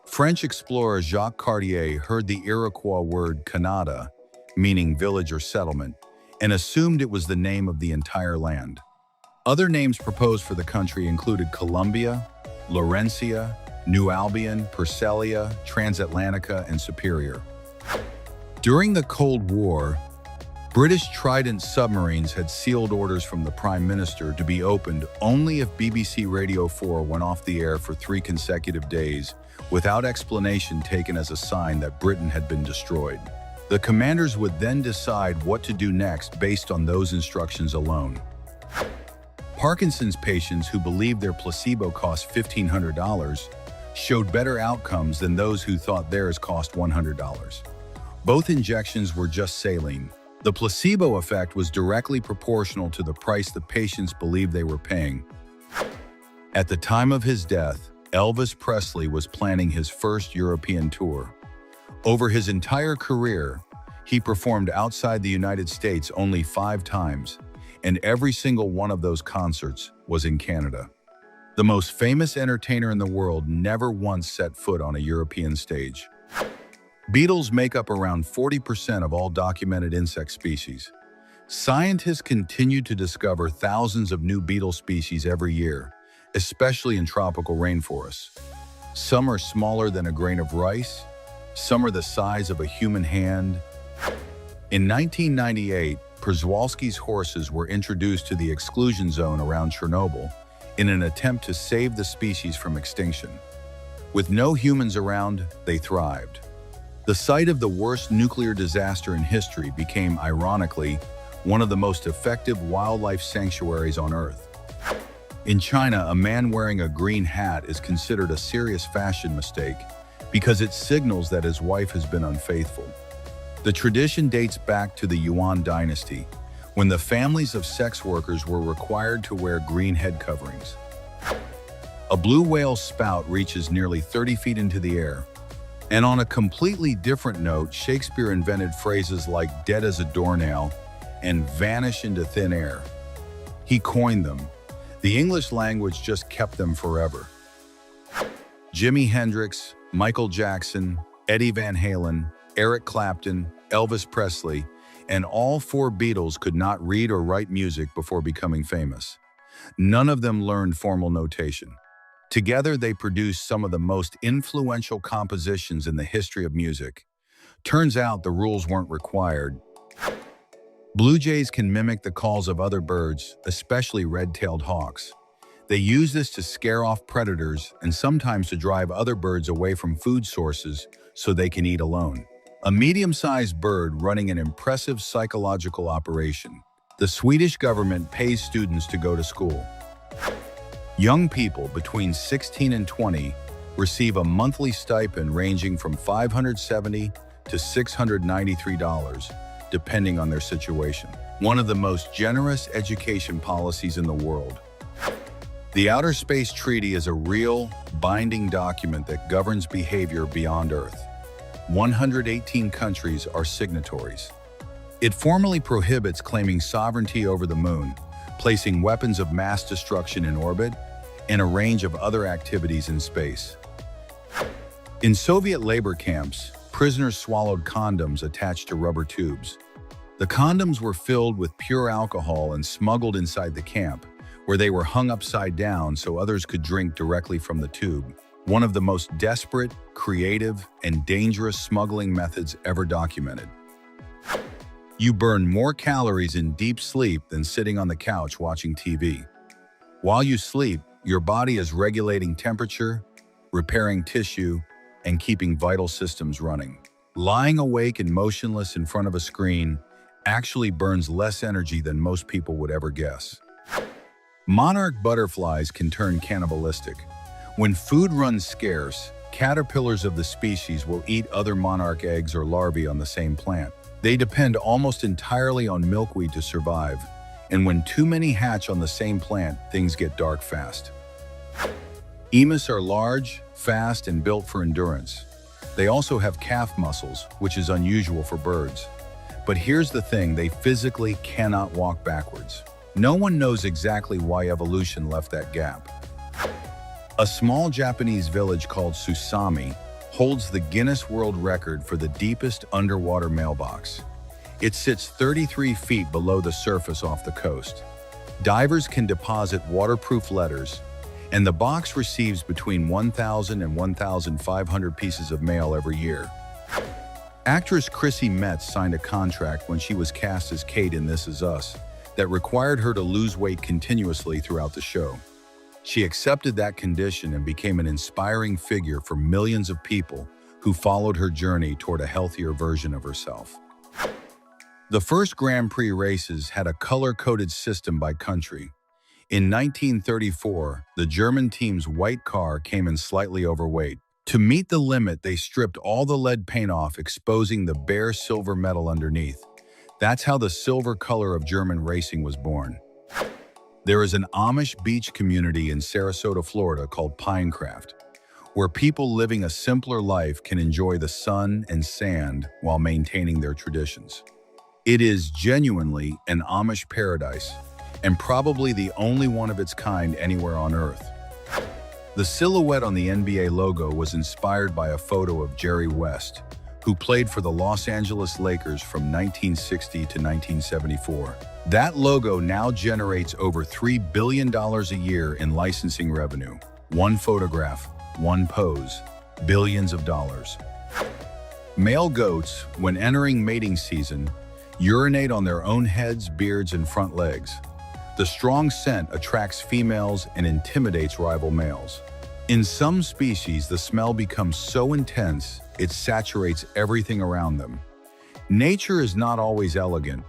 French explorer Jacques Cartier heard the Iroquois word Canada, meaning village or settlement, and assumed it was the name of the entire land. Other names proposed for the country included Columbia, Laurentia, New Albion, Perselia, Transatlantica, and Superior. During the Cold War, British Trident submarines had sealed orders from the Prime Minister to be opened only if BBC Radio 4 went off the air for 3 consecutive days, without explanation taken as a sign that Britain had been destroyed. The commanders would then decide what to do next based on those instructions alone. Parkinson's patients who believed their placebo cost $1,500 showed better outcomes than those who thought theirs cost $100. Both injections were just saline. The placebo effect was directly proportional to the price the patients believed they were paying. At the time of his death, Elvis Presley was planning his first European tour. Over his entire career, he performed outside the United States only 5 times, and every single one of those concerts was in Canada. The most famous entertainer in the world never once set foot on a European stage. Beetles make up around 40% of all documented insect species. Scientists continue to discover thousands of new beetle species every year, especially in tropical rainforests. Some are smaller than a grain of rice, some are the size of a human hand. In 1998, Przewalski's horses were introduced to the exclusion zone around Chernobyl in an attempt to save the species from extinction. With no humans around, they thrived. The site of the worst nuclear disaster in history became, ironically, one of the most effective wildlife sanctuaries on Earth. In China, a man wearing a green hat is considered a serious fashion mistake because it signals that his wife has been unfaithful. The tradition dates back to the Yuan dynasty, when the families of sex workers were required to wear green head coverings. A blue whale's spout reaches nearly 30 feet into the air. And on a completely different note, Shakespeare invented phrases like dead as a doornail and vanish into thin air. He coined them. The English language just kept them forever. Jimi Hendrix, Michael Jackson, Eddie Van Halen, Eric Clapton, Elvis Presley, and all 4 Beatles could not read or write music before becoming famous. None of them learned formal notation. Together, they produced some of the most influential compositions in the history of music. Turns out the rules weren't required. Blue jays can mimic the calls of other birds, especially red-tailed hawks. They use this to scare off predators and sometimes to drive other birds away from food sources so they can eat alone. A medium-sized bird running an impressive psychological operation. The Swedish government pays students to go to school. Young people between 16 and 20 receive a monthly stipend ranging from $570 to $693, depending on their situation. One of the most generous education policies in the world. The Outer Space Treaty is a real, binding document that governs behavior beyond Earth. 118 countries are signatories. It formally prohibits claiming sovereignty over the moon, placing weapons of mass destruction in orbit, and a range of other activities in space. In Soviet labor camps, prisoners swallowed condoms attached to rubber tubes. The condoms were filled with pure alcohol and smuggled inside the camp, where they were hung upside down so others could drink directly from the tube. One of the most desperate, creative, and dangerous smuggling methods ever documented. You burn more calories in deep sleep than sitting on the couch watching TV. While you sleep, your body is regulating temperature, repairing tissue, and keeping vital systems running. Lying awake and motionless in front of a screen actually burns less energy than most people would ever guess. Monarch butterflies can turn cannibalistic. When food runs scarce, caterpillars of the species will eat other monarch eggs or larvae on the same plant. They depend almost entirely on milkweed to survive, and when too many hatch on the same plant, things get dark fast. Emus are large, fast, and built for endurance. They also have calf muscles, which is unusual for birds. But here's the thing, they physically cannot walk backwards. No one knows exactly why evolution left that gap. A small Japanese village called Susami holds the Guinness World Record for the deepest underwater mailbox. It sits 33 feet below the surface off the coast. Divers can deposit waterproof letters, and the box receives between 1,000 and 1,500 pieces of mail every year. Actress Chrissy Metz signed a contract when she was cast as Kate in This Is Us that required her to lose weight continuously throughout the show. She accepted that condition and became an inspiring figure for millions of people who followed her journey toward a healthier version of herself. The first Grand Prix races had a color-coded system by country. In 1934, the German team's white car came in slightly overweight. To meet the limit, they stripped all the lead paint off, exposing the bare silver metal underneath. That's how the silver color of German racing was born. There is an Amish beach community in Sarasota, Florida called Pinecraft, where people living a simpler life can enjoy the sun and sand while maintaining their traditions. It is genuinely an Amish paradise, and probably the only one of its kind anywhere on Earth. The silhouette on the NBA logo was inspired by a photo of Jerry West, who played for the Los Angeles Lakers from 1960 to 1974. That logo now generates over $3 billion a year in licensing revenue. One photograph, one pose, billions of dollars. Male goats, when entering mating season, urinate on their own heads, beards, and front legs. The strong scent attracts females and intimidates rival males. In some species, the smell becomes so intense, it saturates everything around them. Nature is not always elegant.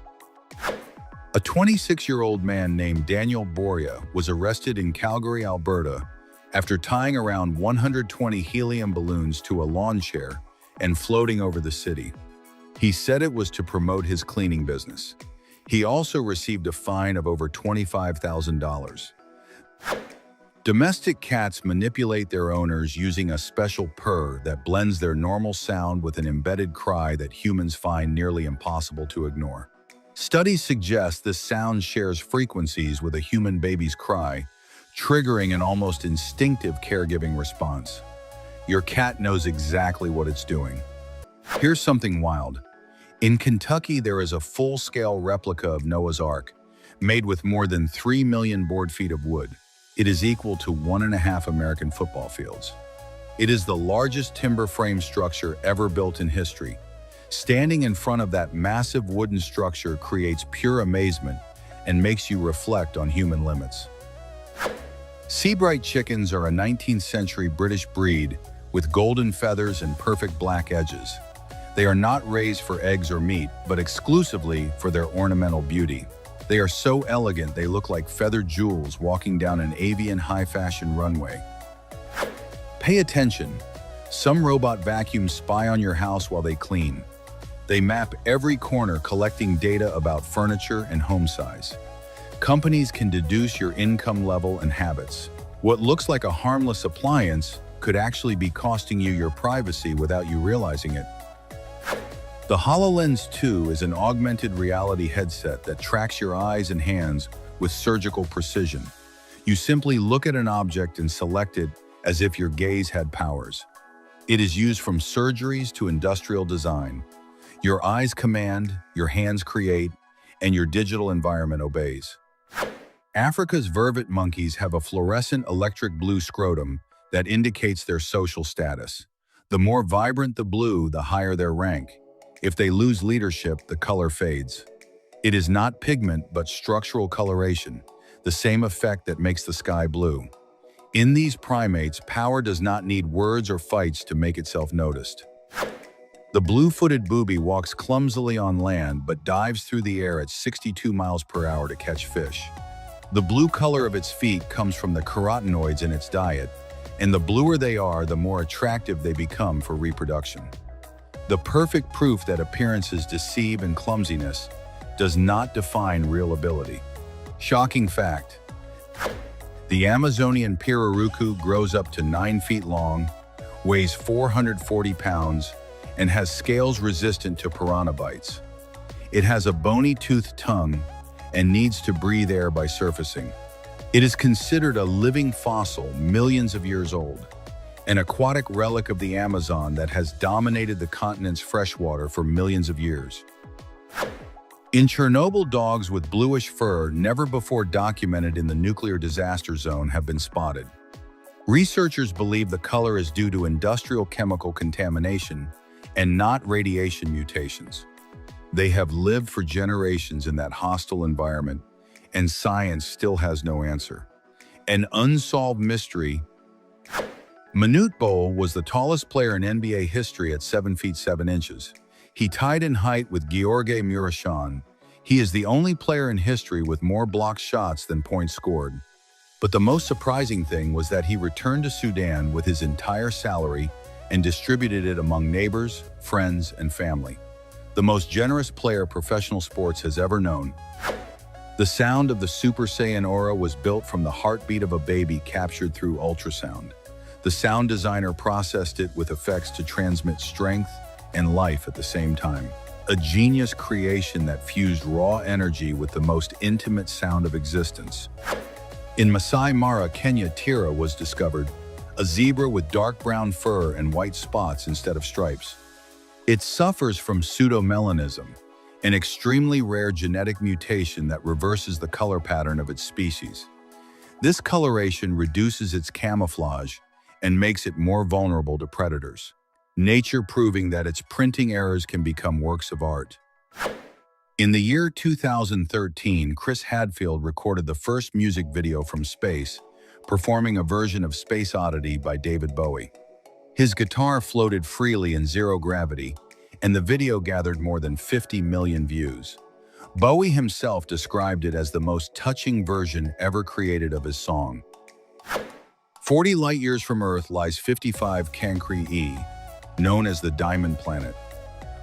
A 26-year-old man named Daniel Boria was arrested in Calgary, Alberta, after tying around 120 helium balloons to a lawn chair and floating over the city. He said it was to promote his cleaning business. He also received a fine of over $25,000. Domestic cats manipulate their owners using a special purr that blends their normal sound with an embedded cry that humans find nearly impossible to ignore. Studies suggest this sound shares frequencies with a human baby's cry, triggering an almost instinctive caregiving response. Your cat knows exactly what it's doing. Here's something wild. In Kentucky, there is a full-scale replica of Noah's Ark, made with more than 3 million board feet of wood. It is equal to 1.5 American football fields. It is the largest timber frame structure ever built in history. Standing in front of that massive wooden structure creates pure amazement and makes you reflect on human limits. Seabright chickens are a 19th century British breed with golden feathers and perfect black edges. They are not raised for eggs or meat, but exclusively for their ornamental beauty. They are so elegant they look like feathered jewels walking down an avian high-fashion runway. Pay attention. Some robot vacuums spy on your house while they clean. They map every corner, collecting data about furniture and home size. Companies can deduce your income level and habits. What looks like a harmless appliance could actually be costing you your privacy without you realizing it. The HoloLens 2 is an augmented reality headset that tracks your eyes and hands with surgical precision. You simply look at an object and select it as if your gaze had powers. It is used from surgeries to industrial design. Your eyes command, your hands create, and your digital environment obeys. Africa's vervet monkeys have a fluorescent electric blue scrotum that indicates their social status. The more vibrant the blue, the higher their rank. If they lose leadership, the color fades. It is not pigment, but structural coloration, the same effect that makes the sky blue. In these primates, power does not need words or fights to make itself noticed. The blue-footed booby walks clumsily on land but dives through the air at 62 miles per hour to catch fish. The blue color of its feet comes from the carotenoids in its diet, and the bluer they are, the more attractive they become for reproduction. The perfect proof that appearances deceive and clumsiness does not define real ability. Shocking fact: the Amazonian pirarucu grows up to 9 feet long, weighs 440 pounds, and has scales resistant to piranha bites. It has a bony toothed tongue and needs to breathe air by surfacing. It is considered a living fossil millions of years old, an aquatic relic of the Amazon that has dominated the continent's freshwater for millions of years. In Chernobyl, dogs with bluish fur, never before documented in the nuclear disaster zone, have been spotted. Researchers believe the color is due to industrial chemical contamination and not radiation mutations. They have lived for generations in that hostile environment, and science still has no answer. An unsolved mystery. Manute Bol was the tallest player in NBA history at 7 feet 7 inches. He tied in height with Gheorghe Mureșan. He is the only player in history with more blocked shots than points scored. But the most surprising thing was that he returned to Sudan with his entire salary and distributed it among neighbors, friends, and family. The most generous player professional sports has ever known. The sound of the Super Saiyan aura was built from the heartbeat of a baby captured through ultrasound. The sound designer processed it with effects to transmit strength and life at the same time. A genius creation that fused raw energy with the most intimate sound of existence. In Masai Mara, Kenya, Tira was discovered, a zebra with dark brown fur and white spots instead of stripes. It suffers from pseudomelanism, an extremely rare genetic mutation that reverses the color pattern of its species. This coloration reduces its camouflage and makes it more vulnerable to predators, nature proving that its printing errors can become works of art. In the year 2013, Chris Hadfield recorded the first music video from space, performing a version of Space Oddity by David Bowie. His guitar floated freely in zero gravity, and the video gathered more than 50 million views. Bowie himself described it as the most touching version ever created of his song. 40 light-years from Earth lies 55 Cancri E, known as the Diamond Planet.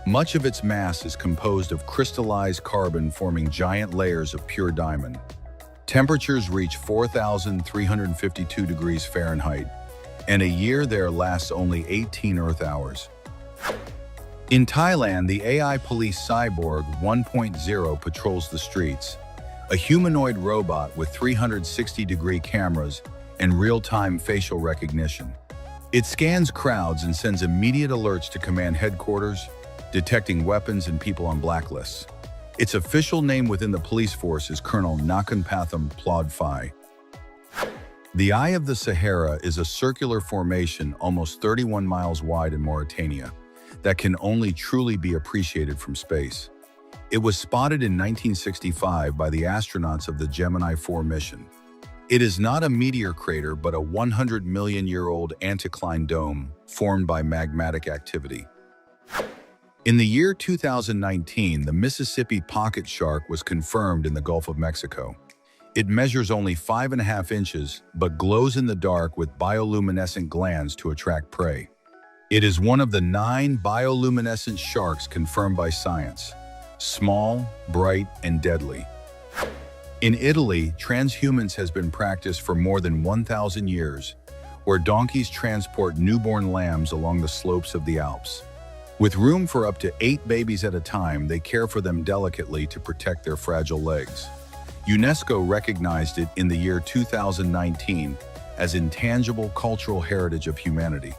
Much of its mass is composed of crystallized carbon forming giant layers of pure diamond. Temperatures reach 4,352 degrees Fahrenheit, and a year there lasts only 18 Earth hours. In Thailand, the AI police Cyborg 1.0 patrols the streets, a humanoid robot with 360-degree cameras and real-time facial recognition. It scans crowds and sends immediate alerts to command headquarters, detecting weapons and people on blacklists. Its official name within the police force is Colonel Nakanpatham Plodphai. The Eye of the Sahara is a circular formation almost 31 miles wide in Mauritania that can only truly be appreciated from space. It was spotted in 1965 by the astronauts of the Gemini 4 mission. It is not a meteor crater but a 100-million-year-old anticline dome formed by magmatic activity. In the year 2019, the Mississippi pocket shark was confirmed in the Gulf of Mexico. It measures only 5.5 inches, but glows in the dark with bioluminescent glands to attract prey. It is one of the 9 bioluminescent sharks confirmed by science. Small, bright, and deadly. In Italy, transhumance has been practiced for more than 1,000 years, where donkeys transport newborn lambs along the slopes of the Alps. With room for up to 8 babies at a time, they care for them delicately to protect their fragile legs. UNESCO recognized it in the year 2019 as intangible cultural heritage of humanity.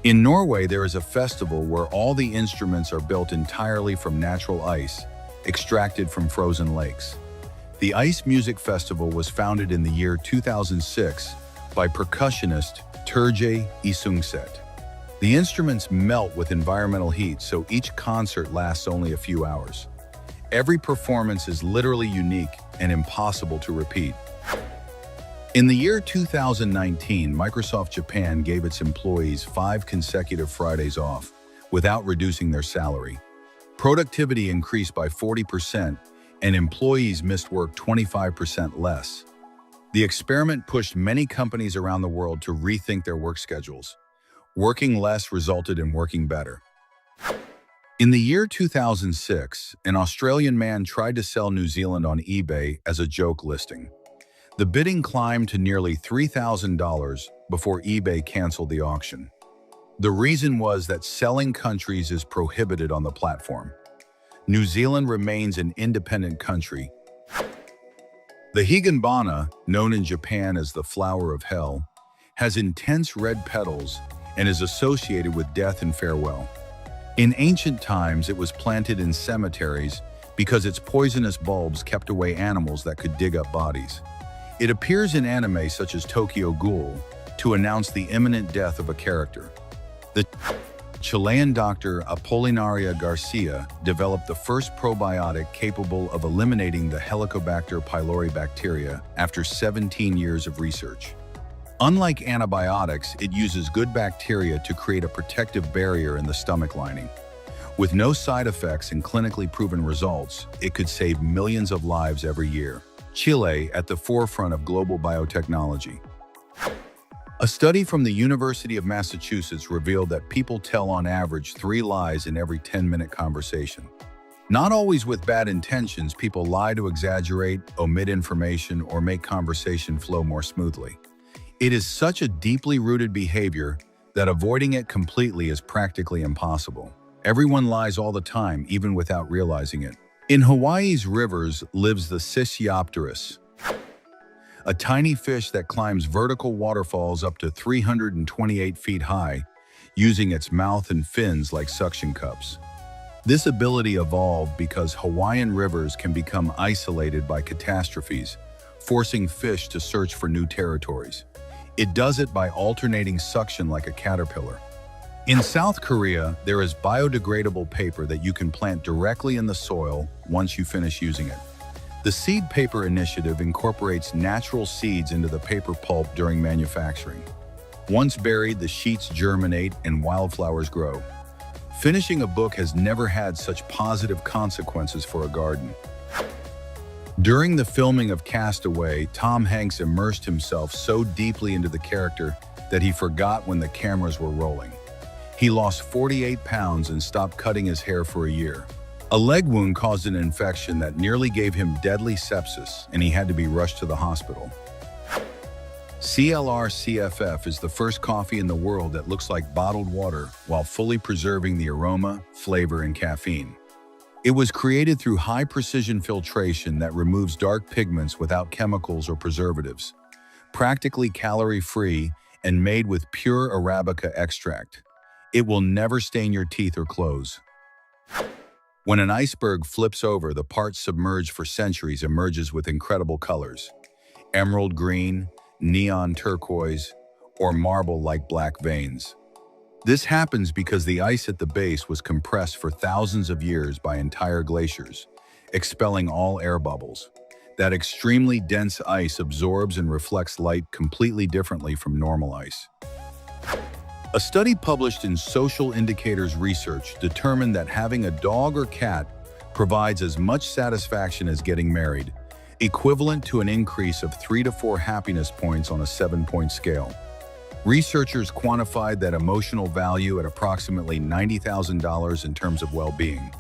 In Norway, there is a festival where all the instruments are built entirely from natural ice, extracted from frozen lakes. The Ice Music Festival was founded in the year 2006 by percussionist Turje Isungset. The instruments melt with environmental heat, so each concert lasts only a few hours. Every performance is literally unique and impossible to repeat. In the year 2019, Microsoft Japan gave its employees 5 consecutive Fridays off without reducing their salary. Productivity increased by 40%, and employees missed work 25% less. The experiment pushed many companies around the world to rethink their work schedules. Working less resulted in working better. In the year 2006, an Australian man tried to sell New Zealand on eBay as a joke listing. The bidding climbed to nearly $3,000 before eBay canceled the auction. The reason was that selling countries is prohibited on the platform. New Zealand remains an independent country. The higginbana, known in Japan as the flower of hell, has intense red petals and is associated with death and farewell. In ancient times, it was planted in cemeteries because its poisonous bulbs kept away animals that could dig up bodies. It appears in anime such as Tokyo Ghoul to announce the imminent death of a character. The Chilean doctor Apolinaria Garcia developed the first probiotic capable of eliminating the Helicobacter pylori bacteria after 17 years of research. Unlike antibiotics, it uses good bacteria to create a protective barrier in the stomach lining. With no side effects and clinically proven results, it could save millions of lives every year. Chile at the forefront of global biotechnology. A study from the University of Massachusetts revealed that people tell on average 3 lies in every 10-minute conversation. Not always with bad intentions, people lie to exaggerate, omit information, or make conversation flow more smoothly. It is such a deeply rooted behavior that avoiding it completely is practically impossible. Everyone lies all the time, even without realizing it. In Hawaii's rivers lives the Sisiopterus, a tiny fish that climbs vertical waterfalls up to 328 feet high, using its mouth and fins like suction cups. This ability evolved because Hawaiian rivers can become isolated by catastrophes, forcing fish to search for new territories. It does it by alternating suction like a caterpillar. In South Korea, there is biodegradable paper that you can plant directly in the soil once you finish using it. The Seed Paper Initiative incorporates natural seeds into the paper pulp during manufacturing. Once buried, the sheets germinate and wildflowers grow. Finishing a book has never had such positive consequences for a garden. During the filming of Castaway, Tom Hanks immersed himself so deeply into the character that he forgot when the cameras were rolling. He lost 48 pounds and stopped cutting his hair for a year. A leg wound caused an infection that nearly gave him deadly sepsis, and he had to be rushed to the hospital. CLR CFF is the first coffee in the world that looks like bottled water while fully preserving the aroma, flavor, and caffeine. It was created through high-precision filtration that removes dark pigments without chemicals or preservatives, practically calorie-free and made with pure Arabica extract. It will never stain your teeth or clothes. When an iceberg flips over, the part submerged for centuries emerges with incredible colors: emerald green, neon turquoise, or marble-like black veins. This happens because the ice at the base was compressed for thousands of years by entire glaciers, expelling all air bubbles. That extremely dense ice absorbs and reflects light completely differently from normal ice. A study published in Social Indicators Research determined that having a dog or cat provides as much satisfaction as getting married, equivalent to an increase of 3 to 4 happiness points on a 7-point scale. Researchers quantified that emotional value at approximately $90,000 in terms of well-being.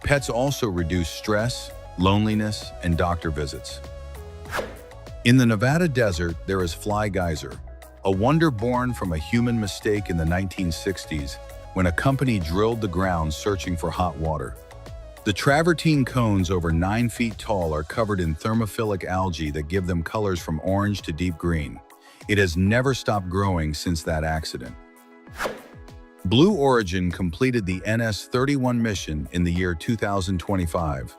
Pets also reduce stress, loneliness, and doctor visits. In the Nevada desert, there is Fly Geyser, a wonder born from a human mistake in the 1960s when a company drilled the ground searching for hot water. The travertine cones over 9 feet tall are covered in thermophilic algae that give them colors from orange to deep green. It has never stopped growing since that accident. Blue Origin completed the NS-31 mission in the year 2025,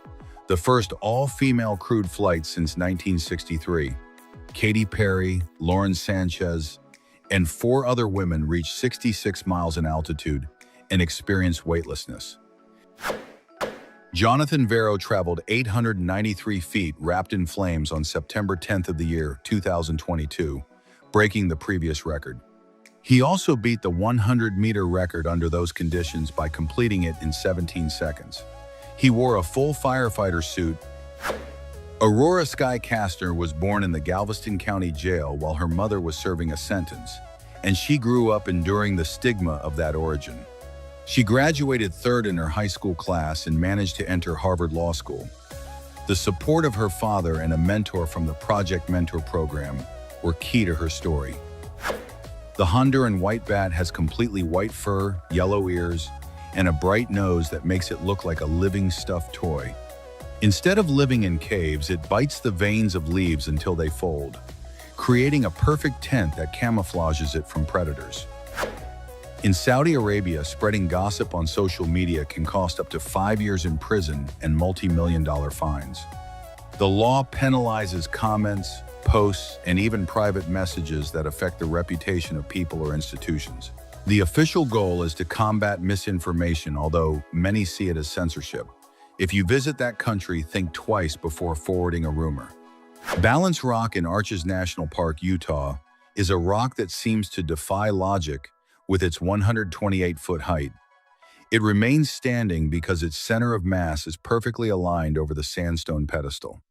the first all-female crewed flight since 1963. Katy Perry, Lauren Sanchez, and 4 other women reached 66 miles in altitude and experienced weightlessness. Jonathan Vero traveled 893 feet wrapped in flames on September 10th of the year 2022, breaking the previous record. He also beat the 100-meter record under those conditions by completing it in 17 seconds. He wore a full firefighter suit. Aurora Sky Kastner was born in the Galveston County Jail while her mother was serving a sentence, and she grew up enduring the stigma of that origin. She graduated third in her high school class and managed to enter Harvard Law School. The support of her father and a mentor from the Project Mentor program were key to her story. The Honduran white bat has completely white fur, yellow ears, and a bright nose that makes it look like a living stuffed toy. Instead of living in caves, it bites the veins of leaves until they fold, creating a perfect tent that camouflages it from predators. In Saudi Arabia, spreading gossip on social media can cost up to 5 years in prison and multi-million-dollar fines. The law penalizes comments, posts, and even private messages that affect the reputation of people or institutions. The official goal is to combat misinformation, although many see it as censorship. If you visit that country, think twice before forwarding a rumor. Balance Rock in Arches National Park, Utah, is a rock that seems to defy logic with its 128-foot height. It remains standing because its center of mass is perfectly aligned over the sandstone pedestal.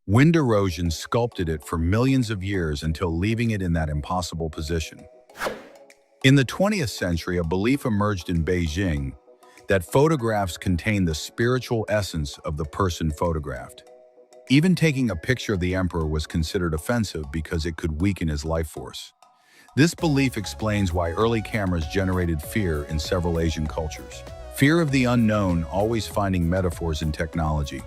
Wind erosion sculpted it for millions of years until leaving it in that impossible position. In the 20th century, a belief emerged in Beijing that photographs contain the spiritual essence of the person photographed. Even taking a picture of the emperor was considered offensive because it could weaken his life force. This belief explains why early cameras generated fear in several Asian cultures. Fear of the unknown, always finding metaphors in technology.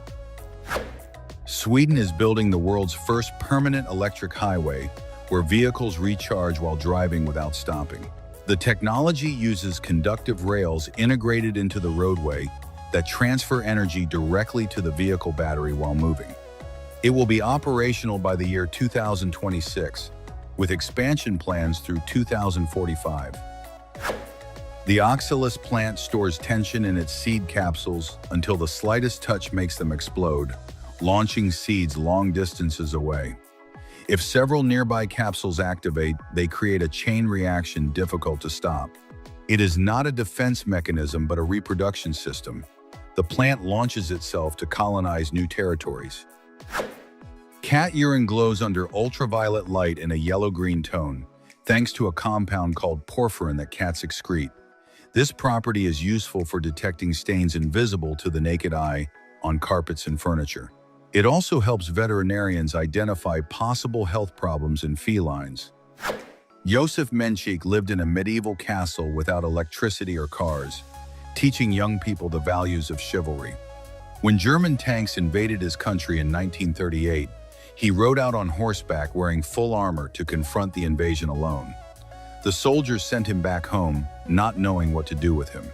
Sweden is building the world's first permanent electric highway where vehicles recharge while driving without stopping. The technology uses conductive rails integrated into the roadway that transfer energy directly to the vehicle battery while moving. It will be operational by the year 2026, with expansion plans through 2045. The oxalis plant stores tension in its seed capsules until the slightest touch makes them explode, launching seeds long distances away. If several nearby capsules activate, they create a chain reaction difficult to stop. It is not a defense mechanism but a reproduction system. The plant launches itself to colonize new territories. Cat urine glows under ultraviolet light in a yellow-green tone, thanks to a compound called porphyrin that cats excrete. This property is useful for detecting stains invisible to the naked eye on carpets and furniture. It also helps veterinarians identify possible health problems in felines. Josef Menchik lived in a medieval castle without electricity or cars, teaching young people the values of chivalry. When German tanks invaded his country in 1938, he rode out on horseback wearing full armor to confront the invasion alone. The soldiers sent him back home, not knowing what to do with him.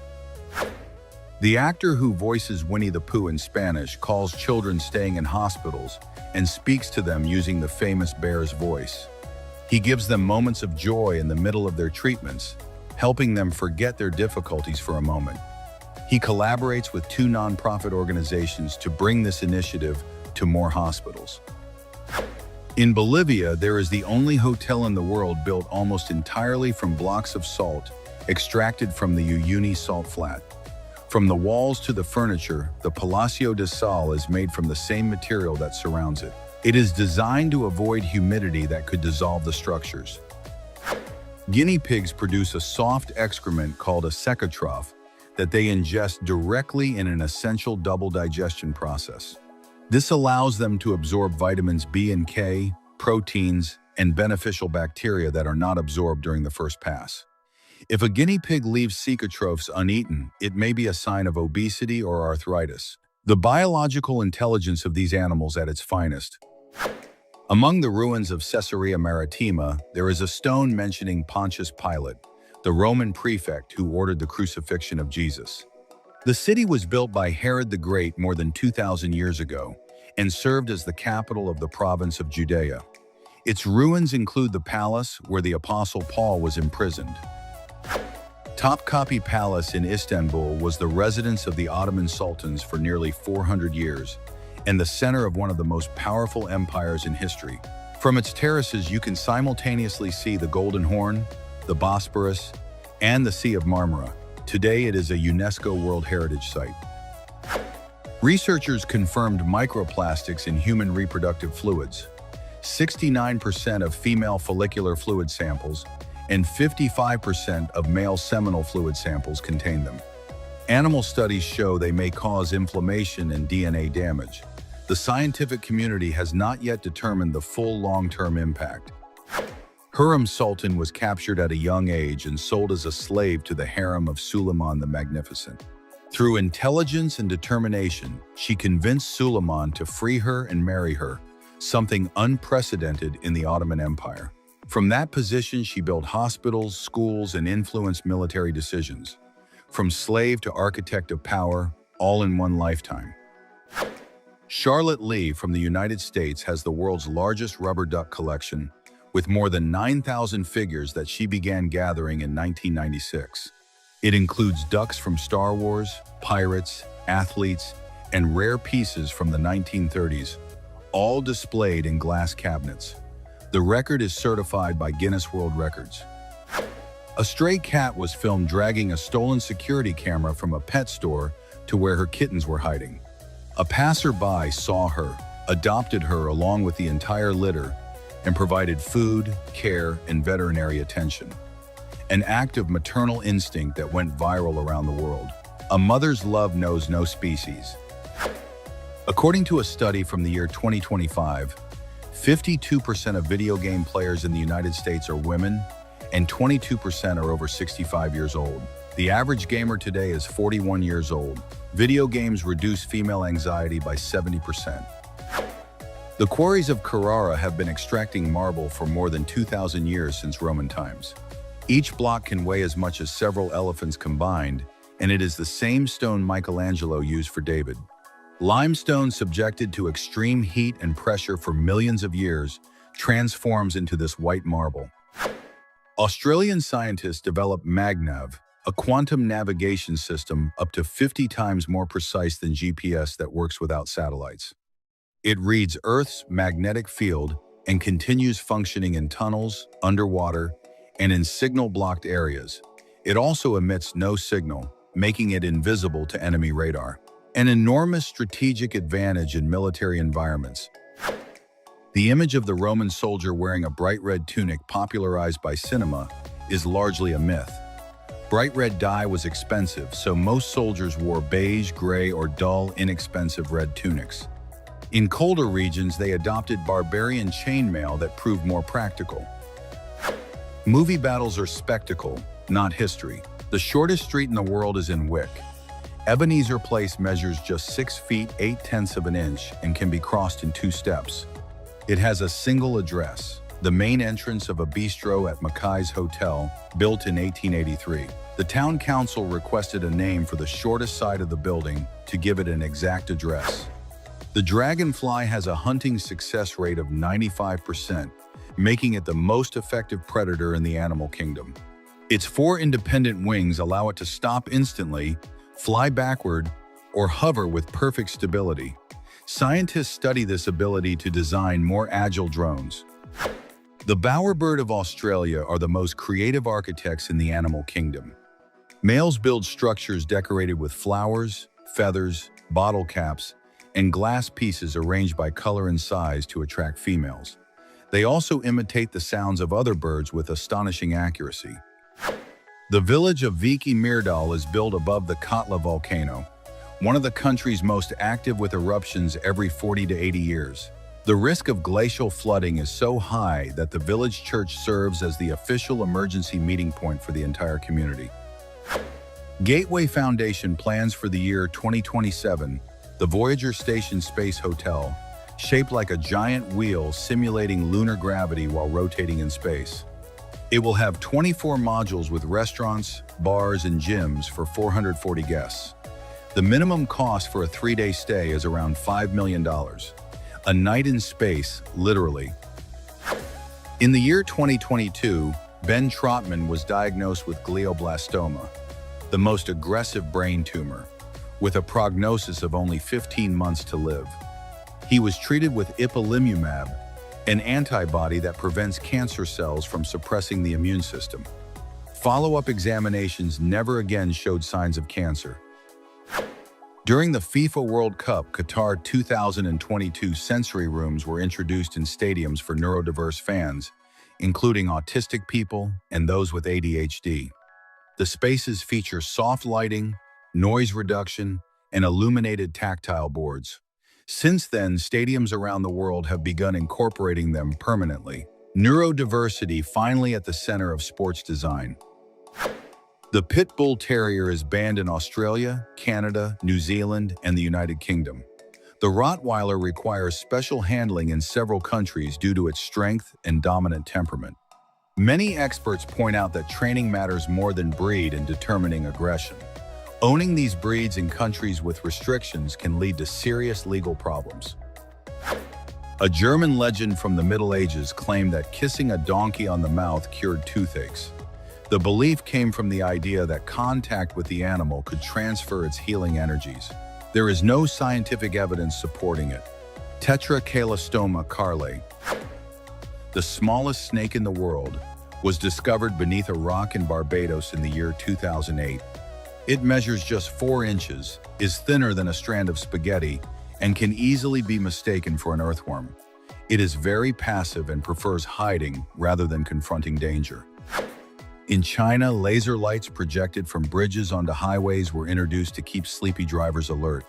The actor who voices Winnie the Pooh in Spanish calls children staying in hospitals and speaks to them using the famous bear's voice. He gives them moments of joy in the middle of their treatments, helping them forget their difficulties for a moment. He collaborates with 2 nonprofit organizations to bring this initiative to more hospitals. In Bolivia, there is the only hotel in the world built almost entirely from blocks of salt extracted from the Uyuni salt flat. From the walls to the furniture, the Palacio de Sal is made from the same material that surrounds it. It is designed to avoid humidity that could dissolve the structures. Guinea pigs produce a soft excrement called a secatroph that they ingest directly in an essential double digestion process. This allows them to absorb vitamins B and K, proteins, and beneficial bacteria that are not absorbed during the first pass. If a guinea pig leaves cecotrophs uneaten, it may be a sign of obesity or arthritis. The biological intelligence of these animals at its finest. Among the ruins of Caesarea Maritima, there is a stone mentioning Pontius Pilate, the Roman prefect who ordered the crucifixion of Jesus. The city was built by Herod the Great more than 2,000 years ago and served as the capital of the province of Judea. Its ruins include the palace where the Apostle Paul was imprisoned. Topkapi Palace in Istanbul was the residence of the Ottoman sultans for nearly 400 years and the center of one of the most powerful empires in history. From its terraces, you can simultaneously see the Golden Horn, the Bosporus, and the Sea of Marmara. Today, it is a UNESCO World Heritage Site. Researchers confirmed microplastics in human reproductive fluids. 69% of female follicular fluid samples and 55% of male seminal fluid samples contain them. Animal studies show they may cause inflammation and DNA damage. The scientific community has not yet determined the full long-term impact. Hurrem Sultan was captured at a young age and sold as a slave to the harem of Suleiman the Magnificent. Through intelligence and determination, she convinced Suleiman to free her and marry her, something unprecedented in the Ottoman Empire. From that position, she built hospitals, schools, and influenced military decisions. From slave to architect of power, all in one lifetime. Charlotte Lee from the United States has the world's largest rubber duck collection, with more than 9,000 figures that she began gathering in 1996. It includes ducks from Star Wars, pirates, athletes, and rare pieces from the 1930s, all displayed in glass cabinets. The record is certified by Guinness World Records. A stray cat was filmed dragging a stolen security camera from a pet store to where her kittens were hiding. A passerby saw her, adopted her along with the entire litter, and provided food, care, and veterinary attention. An act of maternal instinct that went viral around the world. A mother's love knows no species. According to a study from the year 2025, 52% of video game players in the United States are women, and 22% are over 65 years old. The average gamer today is 41 years old. Video games reduce female anxiety by 70%. The quarries of Carrara have been extracting marble for more than 2,000 years since Roman times. Each block can weigh as much as several elephants combined, and it is the same stone Michelangelo used for David. Limestone, subjected to extreme heat and pressure for millions of years, transforms into this white marble. Australian scientists developed MagNav, a quantum navigation system up to 50 times more precise than GPS that works without satellites. It reads Earth's magnetic field and continues functioning in tunnels, underwater, and in signal-blocked areas. It also emits no signal, making it invisible to enemy radar. An enormous strategic advantage in military environments. The image of the Roman soldier wearing a bright red tunic popularized by cinema is largely a myth. Bright red dye was expensive, so most soldiers wore beige, gray, or dull, inexpensive red tunics. In colder regions, they adopted barbarian chainmail that proved more practical. Movie battles are spectacle, not history. The shortest street in the world is in Wick. Ebenezer Place measures just 6 feet 8/10 of an inch and can be crossed in 2 steps. It has a single address, the main entrance of a bistro at Mackay's Hotel, built in 1883. The town council requested a name for the shortest side of the building to give it an exact address. The dragonfly has a hunting success rate of 95%, making it the most effective predator in the animal kingdom. Its 4 independent wings allow it to stop instantly, fly backward, or hover with perfect stability. Scientists study this ability to design more agile drones. The bowerbird of Australia are the most creative architects in the animal kingdom. Males build structures decorated with flowers, feathers, bottle caps, and glass pieces arranged by color and size to attract females. They also imitate the sounds of other birds with astonishing accuracy. The village of Viki Mirdal is built above the Katla volcano, one of the country's most active with eruptions every 40 to 80 years. The risk of glacial flooding is so high that the village church serves as the official emergency meeting point for the entire community. Gateway Foundation plans for the year 2027 the Voyager Station Space Hotel, shaped like a giant wheel simulating lunar gravity while rotating in space. It will have 24 modules with restaurants, bars, and gyms for 440 guests. The minimum cost for a 3-day stay is around $5 million. A night in space, literally. In the year 2022, Ben Trotman was diagnosed with glioblastoma, the most aggressive brain tumor, with a prognosis of only 15 months to live. He was treated with ipilimumab, an antibody that prevents cancer cells from suppressing the immune system. Follow-up examinations never again showed signs of cancer. During the FIFA World Cup Qatar 2022, sensory rooms were introduced in stadiums for neurodiverse fans, including autistic people and those with ADHD. The spaces feature soft lighting, noise reduction, and illuminated tactile boards. Since then, stadiums around the world have begun incorporating them permanently. Neurodiversity finally at the center of sports design. The Pit Bull Terrier is banned in Australia, Canada, New Zealand, and the United Kingdom. The Rottweiler requires special handling in several countries due to its strength and dominant temperament. Many experts point out that training matters more than breed in determining aggression. Owning these breeds in countries with restrictions can lead to serious legal problems. A German legend from the Middle Ages claimed that kissing a donkey on the mouth cured toothaches. The belief came from the idea that contact with the animal could transfer its healing energies. There is no scientific evidence supporting it. Tetracalostoma carle, the smallest snake in the world, was discovered beneath a rock in Barbados in the year 2008. It measures just 4 inches, is thinner than a strand of spaghetti, and can easily be mistaken for an earthworm. It is very passive and prefers hiding rather than confronting danger. In China, laser lights projected from bridges onto highways were introduced to keep sleepy drivers alert.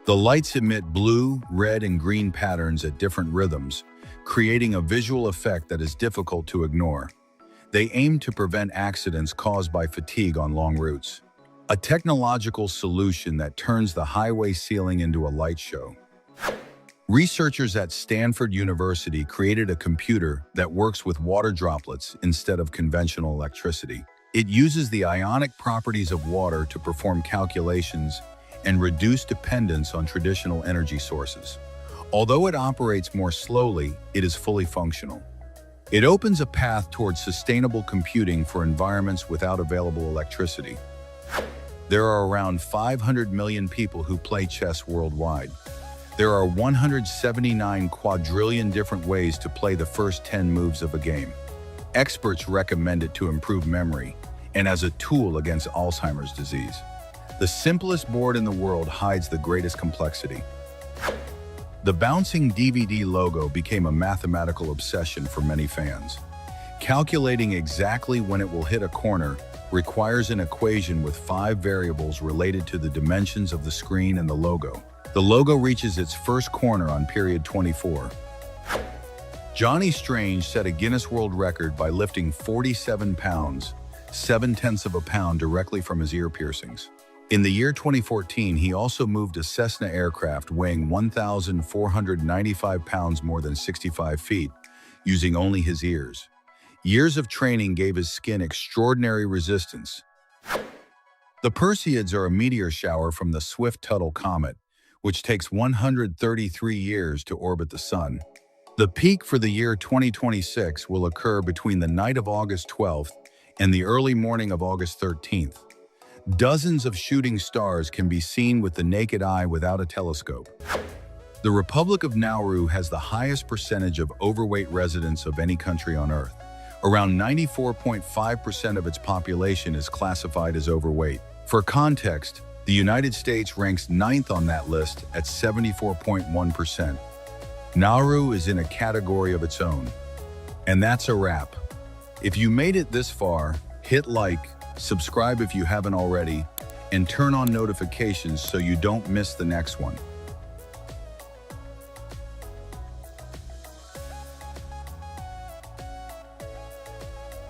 The lights emit blue, red, and green patterns at different rhythms, creating a visual effect that is difficult to ignore. They aim to prevent accidents caused by fatigue on long routes. A technological solution that turns the highway ceiling into a light show. Researchers at Stanford University created a computer that works with water droplets instead of conventional electricity. It uses the ionic properties of water to perform calculations and reduce dependence on traditional energy sources. Although it operates more slowly, it is fully functional. It opens a path towards sustainable computing for environments without available electricity. There are around 500 million people who play chess worldwide. There are 179 quadrillion different ways to play the first 10 moves of a game. Experts recommend it to improve memory and as a tool against Alzheimer's disease. The simplest board in the world hides the greatest complexity. The bouncing DVD logo became a mathematical obsession for many fans. Calculating exactly when it will hit a corner requires an equation with 5 variables related to the dimensions of the screen and the logo. The logo reaches its first corner on period 24. Johnny Strange set a Guinness World Record by lifting 47 pounds, 7/10 of a pound directly from his ear piercings. In the year 2014, he also moved a Cessna aircraft weighing 1,495 pounds more than 65 feet, using only his ears. Years of training gave his skin extraordinary resistance. The Perseids are a meteor shower from the Swift-Tuttle comet, which takes 133 years to orbit the Sun. The peak for the year 2026 will occur between the night of August 12th and the early morning of August 13th. Dozens of shooting stars can be seen with the naked eye without a telescope. The Republic of Nauru has the highest percentage of overweight residents of any country on Earth. Around 94.5% of its population is classified as overweight. For context, the United States ranks 9th on that list at 74.1%. Nauru is in a category of its own. And that's a wrap. If you made it this far, hit like, subscribe if you haven't already, and turn on notifications so you don't miss the next one.